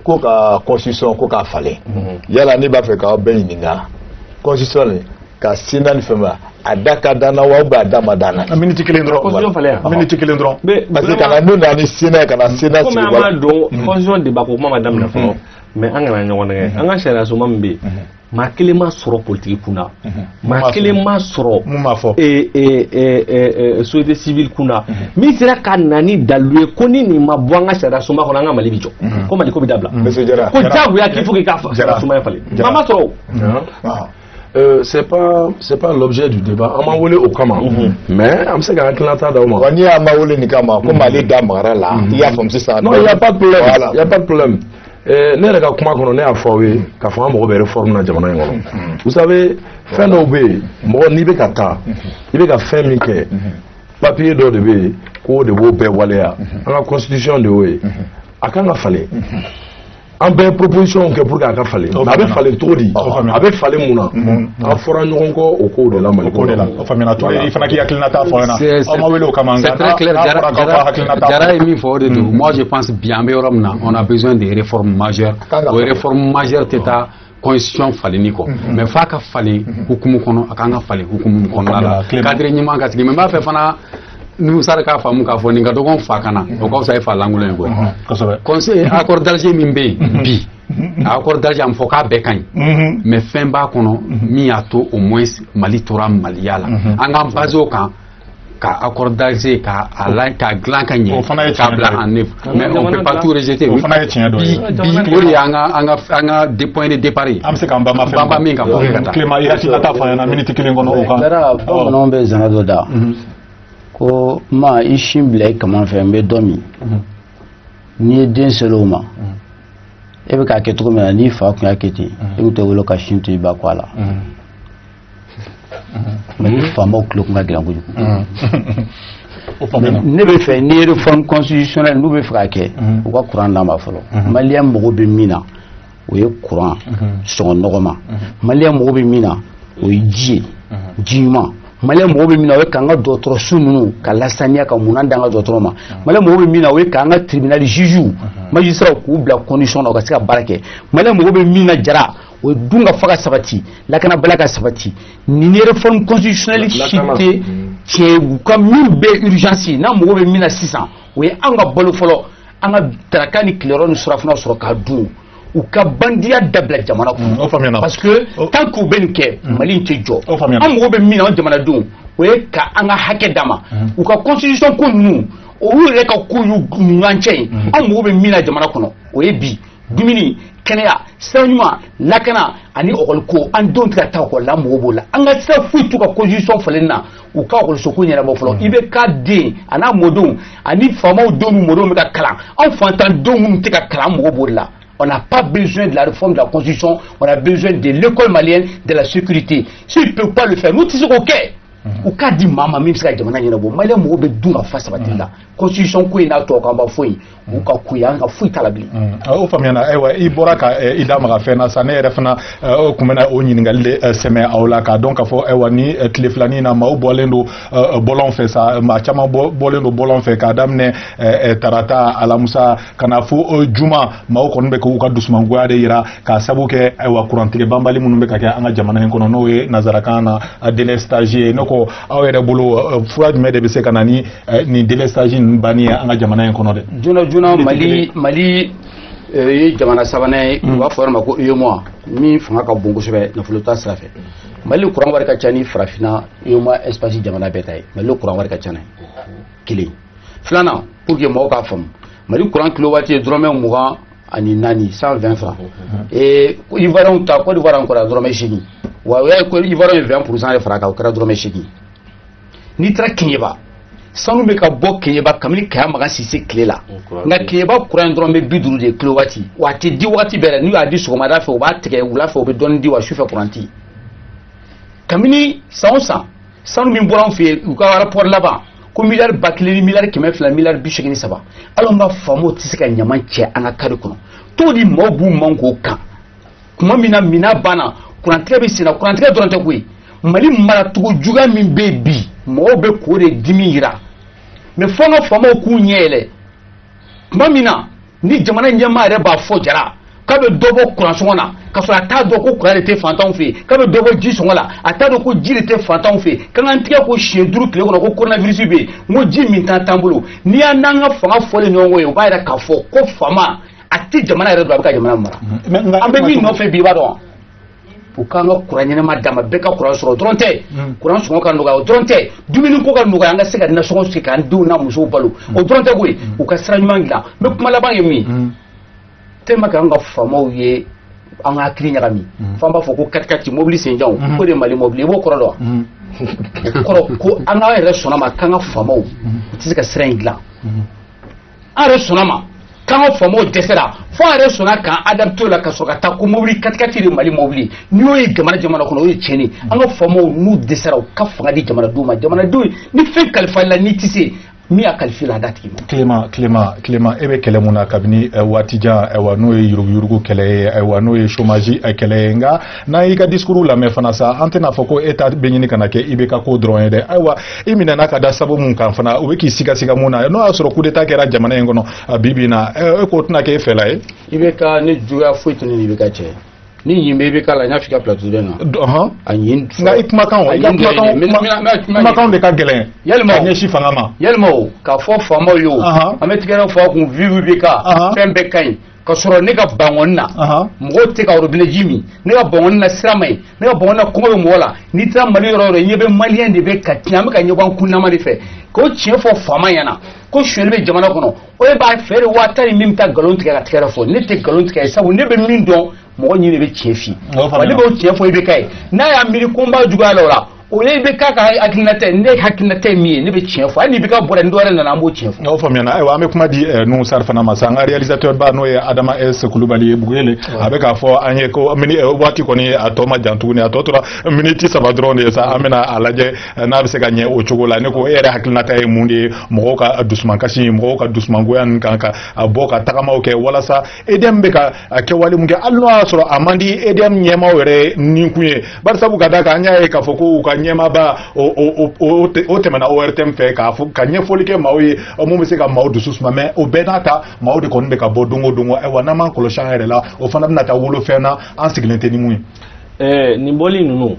ko ka constitution ko k'a falen yala ne b'a fɛ k'aw bɛɛ ɲininka constitution nin ka Sénat ni fɛn ma a da ka danna wa ou bien a da ma danna. miniti kelen dɔrɔn constitution falen yan miniti kelen dɔrɔn. parce que kana n'o nana ni Sénat kana Sénat sigi wala. komi an b'a dɔn constitution débat ko kuma ma daminɛ fɔlɔ mais an kana ɲɔgɔn nɛgɛ an ka sariya soma min bɛ yen maa kelen ma sɔrɔ politique kun na maa kelen ma sɔrɔ société civile kun na min sera ka na ni dalu ye ko ni nin ma bɔ an ka sariya soma kɔnɔ an ka Mali bɛ jɔ ko Mali ko bɛ dabila ko diyagoya k'i faut que k'a sariya soma ye falen maa ma sɔrɔ o. c'est pas l'objet du débat an ma wele o kama mais an bɛ se ka hakilinata d'aw ma. wa n'i y'a ma wele nin kama ko Mali da magara la i y'a faamu sisan. non il y a pas de problème il y a pas de problème. ne yɛrɛ ka kuma kɔnɔ ne y'a fɔ aw ye k'a fɔ an mago bɛ réforme na jamana in kɔnɔ vous savez fɛn dɔw bɛ yen mɔgɔ n'i bɛ ka taa i bɛ ka fɛn min kɛ papier dɔ de bɛ yen k'o de b'o bɛɛ waleya an ka constitution de y'o ye a kan ka falen an bɛɛ proposition kɛ pour que a ka falen a bɛ falen cogo di a bɛ falen mun na an fɔra ɲɔgɔn kɔ o kow de la Mali kɔnɔ o faamuyana Toure i fana k'i hakilinata fɔ n ɲɛna aw ma wele o kama c'est très clair Jara ye min fɔ o de don moi je pense bi an bɛ yɔrɔ min na on a besoin de réformes majeures o réforme majeure tɛ taa constitution falenni kɔ mais f'a ka falen hukumu kɔnɔ a kan ka falen hukumu kɔnɔna la cadre ɲuman ka sigi mais n b'a fɛ fana n'u sara k'a faamu k'a fɔ nin ka dɔgɔn fa kana o ka fisa e fa lankolon ye koyi conseil accord d'Alger min bɛ yen bi accord d'Alger an fɔ k'a bɛɛ ka ɲi mais fɛn b'a kɔnɔ min y'a to au moins Mali tora Maliya la an k'an basé o kan ka accordager ka glan ka ɲɛ ka bila en œuvre mais on peut pas tout rejeter o fana ye tiɲɛ dɔ ye bi o de an ka point de départ ye an bɛ se k'an banba min kan pour que ka taa Clément i hakilina t'a fɔ an ɲɛna minute kelen kɔnɔ o kan bamananw bɛ zana dɔ da ko ma i sin bila i kaman fɛ n bɛ dɔ min n'i ye den selo o ma e bɛ k'a kɛ cogo min na n'i fa tun y'a kɛ ten e bɛ tɛ wolo ka sin to i ba kɔ a la mais ni faamaw tulo tun ka gɛlɛn kojugu ne bɛ fɛ ni réforme constitutionnelle n'u bɛ fɛ k'a kɛ u ka courant d'a ma fɔlɔ maliyɛn mago bɛ min na o ye courant sɔngɔ nɔgɔma maliyɛn mago bɛ min na o ye ji ye ji ɲuman maliyɛn mago bɛ min na o ye k'an ka dɔgɔtɔrɔso ninnu ka lasaniya ka munna d'an ka dɔgɔtɔrɔ ma maliyɛn mago bɛ min na o ye k'an ka tribunal juges magistrats k'u bila condition na u ka se ka baara kɛ maliyɛn mago bɛ min na jara o ye dun ka fa ka sabati lakanabaliya ka sabati nin ye réforme constitutionnelle si tɛ tiɲɛ u ka min bɛ urgence n'a mago bɛ min na sisan o ye an ka balo fɔlɔ an ka daraka ni tileyɔrɔ ni surafana sɔrɔ k'a dun u ka bandiya dabila jamana kɔnɔ parce que tant que u bɛ nin kɛ mali in tɛ jɔ an mago bɛ min na an jamanadenw o ye ka an ka hakɛ d'a ma u ka constitution ko ninnu olu yɛrɛ ka ko y'u ɲɔgɔn cɛ ye an mago bɛ min na jamana kɔnɔ o ye bi dumuni kɛnɛya sira ɲuman lakana ani ɔkɔliko an denw tɛ ka taa ɔkɔli la mɔgɔw b'o la an ka sira foyi t'u ka constitution falen na u ka ɔkɔliso ko ɲɛnabɔ fɔlɔ i bɛ k'a den a n'a mɔdenw ani faamaw denw ni mɔdenw bɛ ka kalan anw fantandenw minnu tɛ ka kalan mɔgɔw b'o de la. On n'a pas besoin de la réforme de la Constitution, on a besoin de l'école malienne, de la sécurité. S'ils ne peuvent pas le faire, nous disons OK. Ou qu'a dit maman, même si il y a des Maliens qui ont face à la Constitution, qui est ou ka kuya ka fuita la bi o famiyana ewa i bora ka idama ka fena sa ne yɛrɛ fana kumena o ɲiningali sɛmɛ aw la ka dɔn ka fɔ ewa ni tile filani na maaw bɔlen do bɔlɔn fɛ sa maa caman bɔlen do bɔlɔn fɛ k'a daminɛ tarata alamusa kana fo juma maaw kɔni bɛ k'u ka dusumangoya de yira k'a sabu kɛ ewa kurantigɛ banbali minnu bɛ ka kɛ an ka jamana in kɔnɔ n'o ye nazarakan na délestage ye ne ko aw yɛrɛ bolo fura jumɛn de bɛ se ka na ni délestage ninnu banni ye an ka jamana in kɔnɔ dɛ. Mali ye jamana sabanan ye u b'a fɔ yɔrɔ ma ko UEMOA min fanga ka bon kosɛbɛ nafolo ta sira fɛ Mali courant wari ka ca ni farafina UEMOA espace jamana bɛɛ ta ye Mali courant wari ka ca n'a ye kelen filanan pour que mɔgɔw k'a faamu Mali courant kilowatt ye dɔrɔmɛ 20 ani 4 120 francs Ivoiriens ta Côte d'Ivoire encore dɔrɔmɛ 8 wa Ivoiriens 20% de fara kan o kɛra dɔrɔmɛ 8 n'i taara Keɲeba sanu bɛ ka bɔ Keɲeba kabini Kaya Magan Sise tile la nka Keɲeba courant dɔrɔn bɛ 50 de kilowati wa a tɛ di wagati bɛɛ la n'u y'a di sɔgɔmada fɛ u b'a tigɛ wula fɛ u bɛ dɔɔni di wa sufɛ courant tɛ kabini san o san sanu min bɔra an fɛ yen u ka rapport laban ko miliyari 1,000 ni miliyari 200 miliyari 83 hali an ka faamaw tɛ se ka ɲaman cɛ an ka kari kɔnɔ t'o di maaw b'u man k'o kan kuma min na mina banna kurantigɛ bɛ senna kurantigɛ dɔrɔn tɛ koyi Mali maracogo juguya min bɛ yen bi mɔgɔw bɛ k'o de dimi yira mais fo an ka faamaw k'u ɲɛ yɛlɛ tuma min na ni jamana ɲɛmaa yɛrɛ b'a fɔ Jara k'a bɛ dɔ bɔ kuransɔngɔ na k'a sɔrɔ a t'a dɔn ko kuran de tɛ fantanw fɛ yen k'a bɛ dɔ bɔ ji sɔngɔ la a t'a dɔn ko ji de tɛ fantanw fɛ yen k'an k'an tigɛ ko siɲɛ 5 tile kɔnɔ ko coronavirus bɛ yen n ko ji min t'an bolo n'i y'a n'an ka fanga fɔlen ɲɔgɔn kɔ ye o b'a yɛrɛ k'a fɔ ko faama a tɛ jamana yɛrɛ dɔn a bɛ ka jamana mara an bɛ min nɔfɛ bi i b'a dɔn u k'an ka kuran ɲɛnama d'a ma bɛɛ ka kuran sɔrɔ dɔrɔn tɛ kuran sɔngɔ ka nɔgɔya o dɔrɔn tɛ dumuni ko ka nɔgɔya an ka se ka nasɔngɔ sigi k'an denw n'a musow balo o dɔrɔn tɛ koyi u ka sira ɲuman dilan n bɛ kuma laban ye min tellement que an ka faamaw ye an ka hakili ɲagami f'an b'a fɔ ko 4x4 mobili senjanw ko de Mali mobili i b'o kɔrɔ dɔn o kɔrɔ ko an ka yɛrɛ sɔnna ma k'an ka faamaw u tɛ se ka sira in dilan an yɛrɛ sɔnna ma k'an ka faamaw dɛsɛra fo an yɛrɛ sɔnna k'an adapté o la ka sɔrɔ ka taa ko mobili 4x4 de Mali mobili n'i y'o ye jamana kɔnɔ o ye tiɲɛni an ka faamaw n'u dɛsɛra u ka fanga di jamanadenw ma jamanadenw ni fɛn kalifa la n'i tɛ se min y'a kalifa la a da tigi ma. Clément e bɛ kɛlɛ mun na kabini waati jan ayiwa n'o ye yuruguyurugu kɛlɛ ye ayiwa n'o ye chômage kɛlɛ ye nka n'an y'i ka discours lamɛn fana sa an tɛna fɔ ko État bɛ ɲini ka na kɛ IBK ko dɔrɔn ye dɛ ayiwa i minɛna ka da sababu mun kan fana u bɛ k'i siga mun na n'o y'a sɔrɔ coup d'état kɛra jamana in kɔnɔ bi bi in na e k'o tɛna kɛ e fɛla ye. IBK ne juguya foyi tɛ ne ni IBK cɛ. Ni yin bɛ IBK la n y'a f'i ka plateau de na. A yin nka i kumakan de ka gɛlɛn. Yalima ka ɲɛsin fanga ma. Yalima o k'a fɔ faamaw ye o an bɛ tigɛrɛ fɔ a kun vive IBK fɛn bɛɛ ka ɲi ka sɔrɔ ne ka bangɔni na mɔgɔw tɛ ka robinet ji min ne ka bangɔni na sira ma ɲi ne ka bangɔni na kɔngɔ bɛ mɔgɔ la n'i taara Mali yɔrɔ o yɔrɔ ɲɛ bɛ maliyɛn de bɛ ka tiɲɛ an bɛ ka ɲɔgɔn kunnama de fɛ k'o tiɲɛ fɔ faama ɲɛna ko sonyali bɛ jamana kɔnɔ o de b'a fɛ de 1000 min bɛ taa nkalon tigɛ ka tigɛ fɔ ne tɛ nkalon tigɛ sabu ne bɛ min dɔn mɔgɔ ɲini de bɛ tiɲɛ f'i wa ne b'o tiɲɛ fɔ i bɛ k'a ye n'a y'a miiri ko n b'a juguya la o la o ye bɛ k'a ka hakilinata ne hakilinata ye min ye ne bɛ tiɲɛ fɔ hali n'i bɛ ka bɔra ni dɔwɛrɛ nana an b'o tiɲɛ fɔ. o faamuyana ayiwa an bɛ kuma di Nuhu Sar fana ma sa an ka réalisateur ba n'o ye Adama S Kulubali ye Buguyele a bɛ k'a fɔ an ye ko waati kɔni a tɔ ma jan tuguni a tɔ tora miniti 3 dɔrɔn de ye sa an bɛna a lajɛ n'a bɛ se ka ɲɛ o cogo la ne ko e yɛrɛ hakilinata ye mun de ye mɔgɔw ka dusumankasi mɔgɔw ka dusumangoya ninnu kan ka bɔ ka tagamaw kɛ walasa EDM bɛ ka kɛwale mun kɛ hali n'o y'a sɔrɔ a man di EDM ɲɛmaaw yɛrɛ ni kun ye barisabu ka d'a kan an y'a ye k'a fɔ ko u ka ɲɛmaaba o tɛmɛna ORTM fɛ ka ɲɛfɔli kɛ maaw ye mun bɛ se ka maaw dusu suma mais o bɛɛ n'a ta maaw de kɔni bɛ ka bɔ don o don ayiwa n'an m'an kɔlɔsi an yɛrɛ la o fana bɛna taa wolo fɛn na an sigilen tɛ ni mun ye. nin bɔli ninnu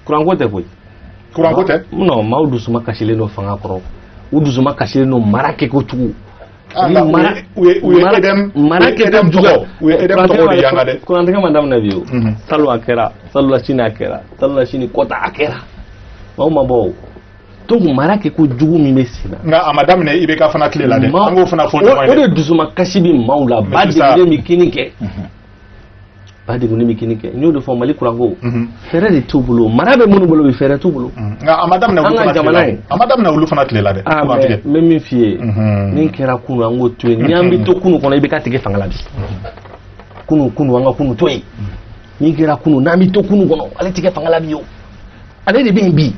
kuranko tɛ koyi. kuranko tɛ. non maaw dusuma kasilen don fanga kɔrɔ u dusuma kasilen don mara kɛcogo. u ye EDM tɔgɔ de yanga dɛ. kurantigɛ ma daminɛ bi o. Salon a kɛra Salon Sini a kɛra Salon Sini Kɔta a kɛra. maaw ma bɔ o donc mara kɛcogo min bɛ sen na. nka a ma daminɛ i bɛ ka fana tile la dɛ an k'o fana fɔ ɲɔgɔn ye. o de dusuma kasi bɛ maaw la ba degunnen bɛ kini kɛ. ba degunnen bɛ kini kɛ n y'o de fɔ Mali kuranko. fɛɛrɛ de t'u bolo mara bɛ minnu bolo bi fɛɛrɛ t'u bolo. nka a ma daminɛ olu fana tile la a ma daminɛ olu fana tile la dɛ. n bɛ min f'i ye min kɛra kunu an k'o to yen ni an bɛ to kunu kɔnɔ i bɛ ka tigɛ fanga la bi. kunu an ka kunu to yen min kɛra kunu n'an bɛ to kunu kɔnɔ ale tigɛ fanga la bi o. ale de bɛ yen bi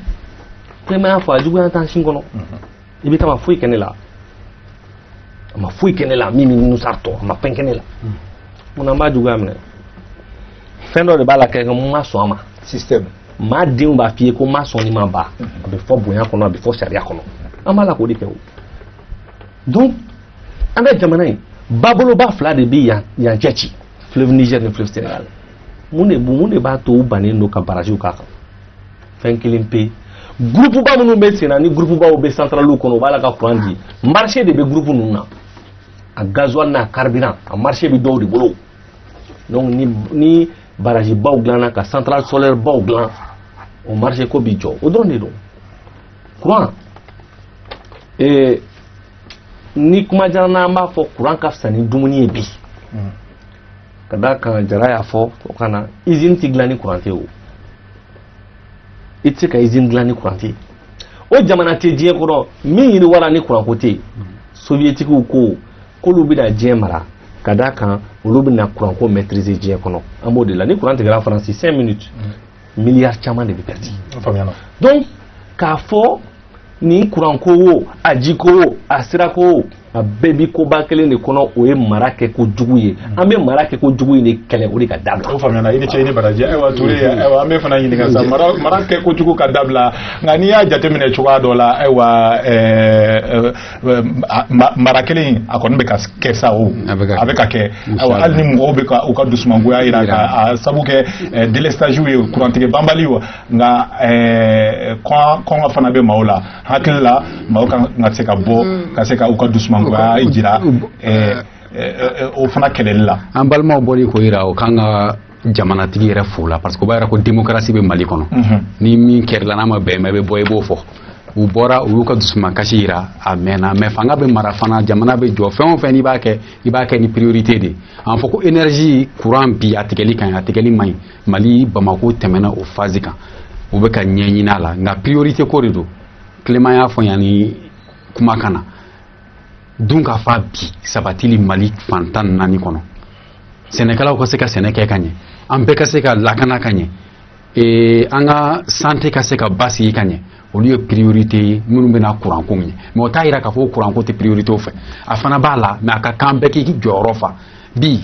kɛmɛ fɔ a juguya t'an sin kɔnɔ i bɛ taa ma foyi kɛ ne la a ma foyi kɛ ne la min Nuhu Sar tɔ a ma fɛn kɛ ne la munna n b'a juguya minɛ fɛn dɔ de b'a la kɛ n ma sɔn a ma système maa denw b'a f'i ye ko n ma sɔn ni ma ba a bɛ fɔ bonya kɔnɔ a bɛ fɔ sariya kɔnɔ an b'a la k'o de kɛ o donc an ka jamana in baboloba 2 de bɛ yan cɛ ci fleuve Niger ni fleuve Sénégal mun de b'a to u bannen don ka barajiw k'a kan fɛn kelen pe groupe ba minnu bɛ sen na ni groupe baw bɛ centraliw kɔnɔ u b'a la ka courant di marché de bɛ groupe ninnu na a gasoil n'a carburant a marché bɛ dɔw de bolo donc ni baraji baw dilanna ka centrale solaire baw dilan o marché ko bi jɔ o dɔrɔn de don courant ni kuma jara n'an b'a fɔ courant ka fisa ni dumuni ye bi ka d'a kan Jara y'a fɔ o kana usine tɛ dilan ni courant tɛ o. i tɛ se ka usine dilan ni courant tɛ o jamana tɛ diɲɛ kɔnɔ min yiriwala ni courant ko tɛ soviétiques ko k'olu bɛna diɲɛ mara ka d'a kan olu bɛna courant ko maîtriser diɲɛ kɔnɔ an b'o de la ni courant tigɛra Faransi 5 minutes miliyari caman de bɛ perdu donc k'a fɔ ni courant ko o a ji ko o a sira ko o a bɛɛ bi koba kelen de kɔnɔ o ye mara kɛ ko jugu ye an bɛ mara kɛ ko jugu in de kɛlɛ o de ka dabila. o faamuyana i ni cɛ i ni baraji ayiwa Ture ayiwa an bɛ fana ɲininka sa mara kɛ ko jugu ka dabila nka n'i y'a jateminɛ cogoya dɔ la ayiwa mara kelen a kɔni bɛ ka kɛ sa o a bɛ ka kɛ ayiwa hali ni mɔgɔw bɛ u ka dusumangoya yira ka sabu kɛ délestage ye kurantigi banbali wa nka kɔngɔ fana bɛ maaw la hakili la maaw kan ka se ka bɔ ka se ka u ka dusumangoya jira o fana kɛlɛli la. an balimaw bɔli ko yira o kan ka jamanatigi yɛrɛ fo la parce que o b'a yira ko démocratie bɛ Mali kɔnɔ ni min kɛrila n'a ma bɛn i bɛ bɔ i b'o fɔ u bɔra u y'u ka dusumankasi yira a mɛnna mais fanga bɛ mara fana jamana bɛ jɔ fɛn o fɛn n'i b'a kɛ i b'a kɛ ni priorité de an fɔ ko énergie courant bi a tigɛli kan a tigɛli man ɲi Mali Bamako tɛmɛna o phase kan u bɛ ka ɲɛɲini a la nka priorité ko de don Clément y'a fɔ yan ni kumakan na dun ka fa bi sabatili Mali fantan 4 kɔnɔ sɛnɛkɛlaw ka se ka sɛnɛ kɛ ka ɲɛ an bɛɛ ka se ka lakana ka ɲɛ an ka santé ka se ka basigi ka ɲɛ olu ye priorité ye minnu bɛna courant ko ɲɛ mais o t'a yira k'a fɔ courant ko tɛ priorité o fɛ a fana b'a la mais a ka kan bɛɛ k'i jɔyɔrɔ fa bi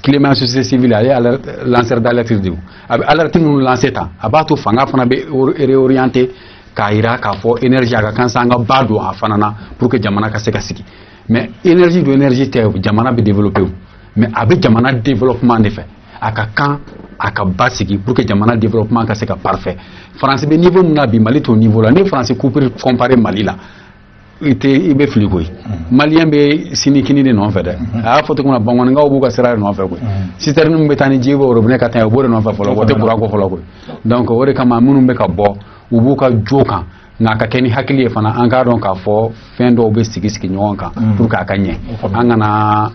Clément société civile ale ye lanceur d'alerte de a bɛ alerte minnu lancer tan a b'a to fanga fana bɛ réorienter k'a yira k'a fɔ énergie a ka kan sa an ka ba don a fana na pour que jamana ka se ka sigi mais énergie do énergie tɛ jamana bɛ développer mais a bɛ jamana développement de fɛ a ka kan a ka ba sigi pour que jamana développement ka se ka parfait France bɛ niveau min na bi Mali t'o niveau la ni France comparer Mali la i bɛ fili koyi maliyɛn bɛ sini kini de nɔfɛ dɛ a y'a fɔ cogo min na bamanankaw b'u ka sira de nɔfɛ koyi citerne min bɛ taa ni ji bɛ robinet ka taa o b'o de nɔfɛ fɔlɔ o tɛ courant ko fɔlɔ koyi donc o de kama minnu bɛ ka bɔ u b'u ka jo kan nka ka kɛ ni hakili ye fana an k'a dɔn k'a fɔ fɛn dɔw bɛ sigi sigi ɲɔgɔn kan pour que a ka ɲɛ an kana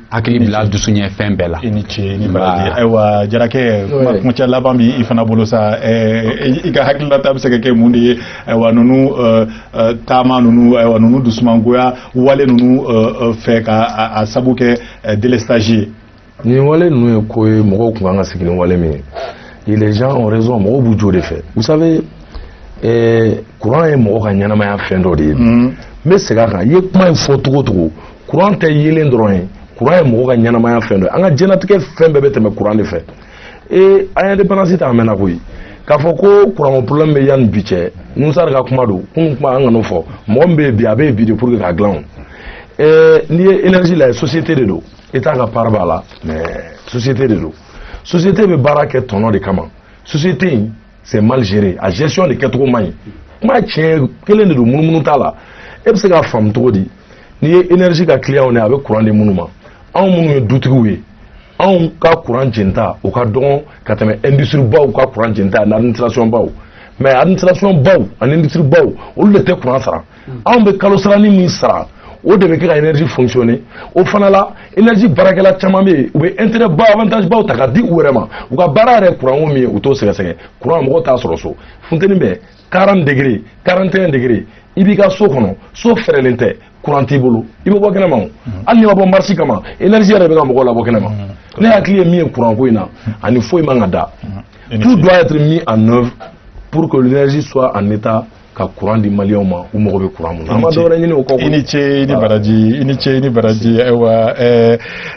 hakili bila dusu ɲɛ fɛn bɛɛ la i ni ce i ni baraji ayiwa Jarakɛ kuma cɛ laban bi i fana bolo sa i ka hakilinata bɛ se ka kɛ mun de ye ayiwa ninnu taama ninnu ayiwa ninnu dusumangoya wale ninnu fɛ ka a sabu kɛ délestage ye nin wale ninnu ye ko ye mɔgɔw tun kan ka sigi ni wale min ye les gens ont raison mɔgɔw b'u jo de fɛ vous savez courant ye mɔgɔ ka ɲɛnamaya fɛn dɔ de ye n bɛ segin a kan i ye kuma in fɔ cogo o cogo courant tɛ yelen dɔrɔn ye courant ye mɔgɔ ka ɲɛnamaya fɛn dɔ ye an ka diɲɛlatigɛ fɛn bɛɛ bɛ tɛmɛ courant de fɛ an indépendance ta mɛnna koyi k'a fɔ ko courant problème bɛ yanni bi cɛ Nusar ka kuma don kun kuma an kan'o fɔ mɔgɔ min bɛ yen bi a bɛ yen bi de pour que k'a dilan n'i ye énergie lajɛ société de don État ka part b'a la mais société de don société bɛ baara kɛ tɔnɔ de kama société in c'est mal géré a gestion de kɛcogo man ɲi kuma tiɲɛ kelen de don munumunu t'a la e bɛ se k'a faamu cogo di n'i ye énergie ka client ne a bɛ courant di minnu ma anw minnu ye dutigiw ye anw ka courant jɛnta o ka dɔgɔn ka tɛmɛ industrie baw ka courant jɛnta ani administration baw mais administration baw ani industrie baw olu de tɛ courant sara anw bɛ kalo sarani min sara o de bɛ kɛ ka énergie fonctionner o fana la énergie baarakɛla caman bɛ yen u bɛ intérêt ba avantage baw ta ka di u yɛrɛ ma u ka baara yɛrɛ courant ko min ye u t'o sɛgɛsɛgɛ courant mɔgɔw t'a sɔrɔ so funteni bɛ 40 degré 41 degré i b'i ka so kɔnɔ so fɛrɛlen tɛ courant t'i bolo i bɛ bɔ kɛnɛma o hali n'i ma bɔ marché kama énergie yɛrɛ bɛ ka mɔgɔw labɔ kɛnɛma ne hakili ye min ye courant ko in na ani foyi man ka da tout doit être mis en œuvre pour que l'énergie soit en état ka courant di maliyɛnw ma u mago bɛ courant mun na an ma dɔwɛrɛ ɲini o kɔ i ni ce i ni baraji i ni ce i ni baraji ayiwa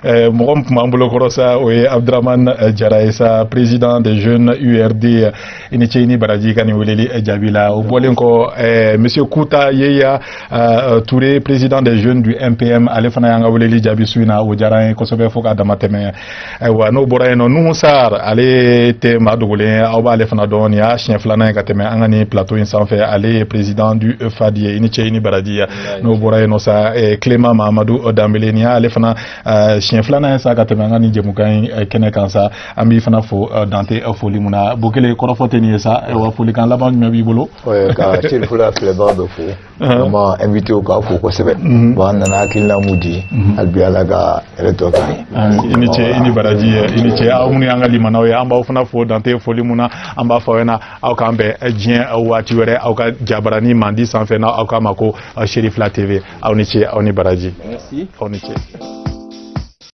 mɔgɔ min tun b'an bolo kɔrɔ sa o ye Abdramane Jara ye sa président des jeunes URD i ni ce i ni baraji ka nin weleli jaabi la o bɔlen kɔ monsieur Kuta Yeya Touré président des jeunes du MPM ale fana y'an ka weleli jaabi su in na o diyara an ye kosɛbɛ fo k'a dama tɛmɛ ayiwa n'o bɔra yen nɔ Nuhu Sar ale tɛ maa dogolen aw b'ale fana dɔn nin y'a siɲɛ filanan ye ka tɛmɛ an ka nin plateau in sanfɛ ale président du FADI i ni ce i ni baraji n'o bɔra yen nɔ sa Clément Mahamadou Dambele nin y'ale fana siɲɛ filanan ye sa ka tɛmɛ an ka nin jɛmukan in kɛnɛ kan sa an b'i fana fo dante foli mun na Bokele kɔrɔfɔ tɛ nin ye sa wa folikan laban jumɛn b'i bolo ka Serifula filɛbaga bɛ fo an ma invité u k'a fo kosɛbɛ bon an nana hakilina mun di hali bi Ala ka hɛrɛ tɔ k'an ye i ni ce i ni baraji i ni ce aw minnu y'an ka limanaw ye an b'aw fana fo dante foli mun na an b'a fɔ aw ɲɛna aw k'an bɛn diɲɛ waati wɛrɛ aw ka jabarani mandi sanfɛ n'aw k'a ma ko Serifula TV aw ni ce aw ni baraji aw ni ce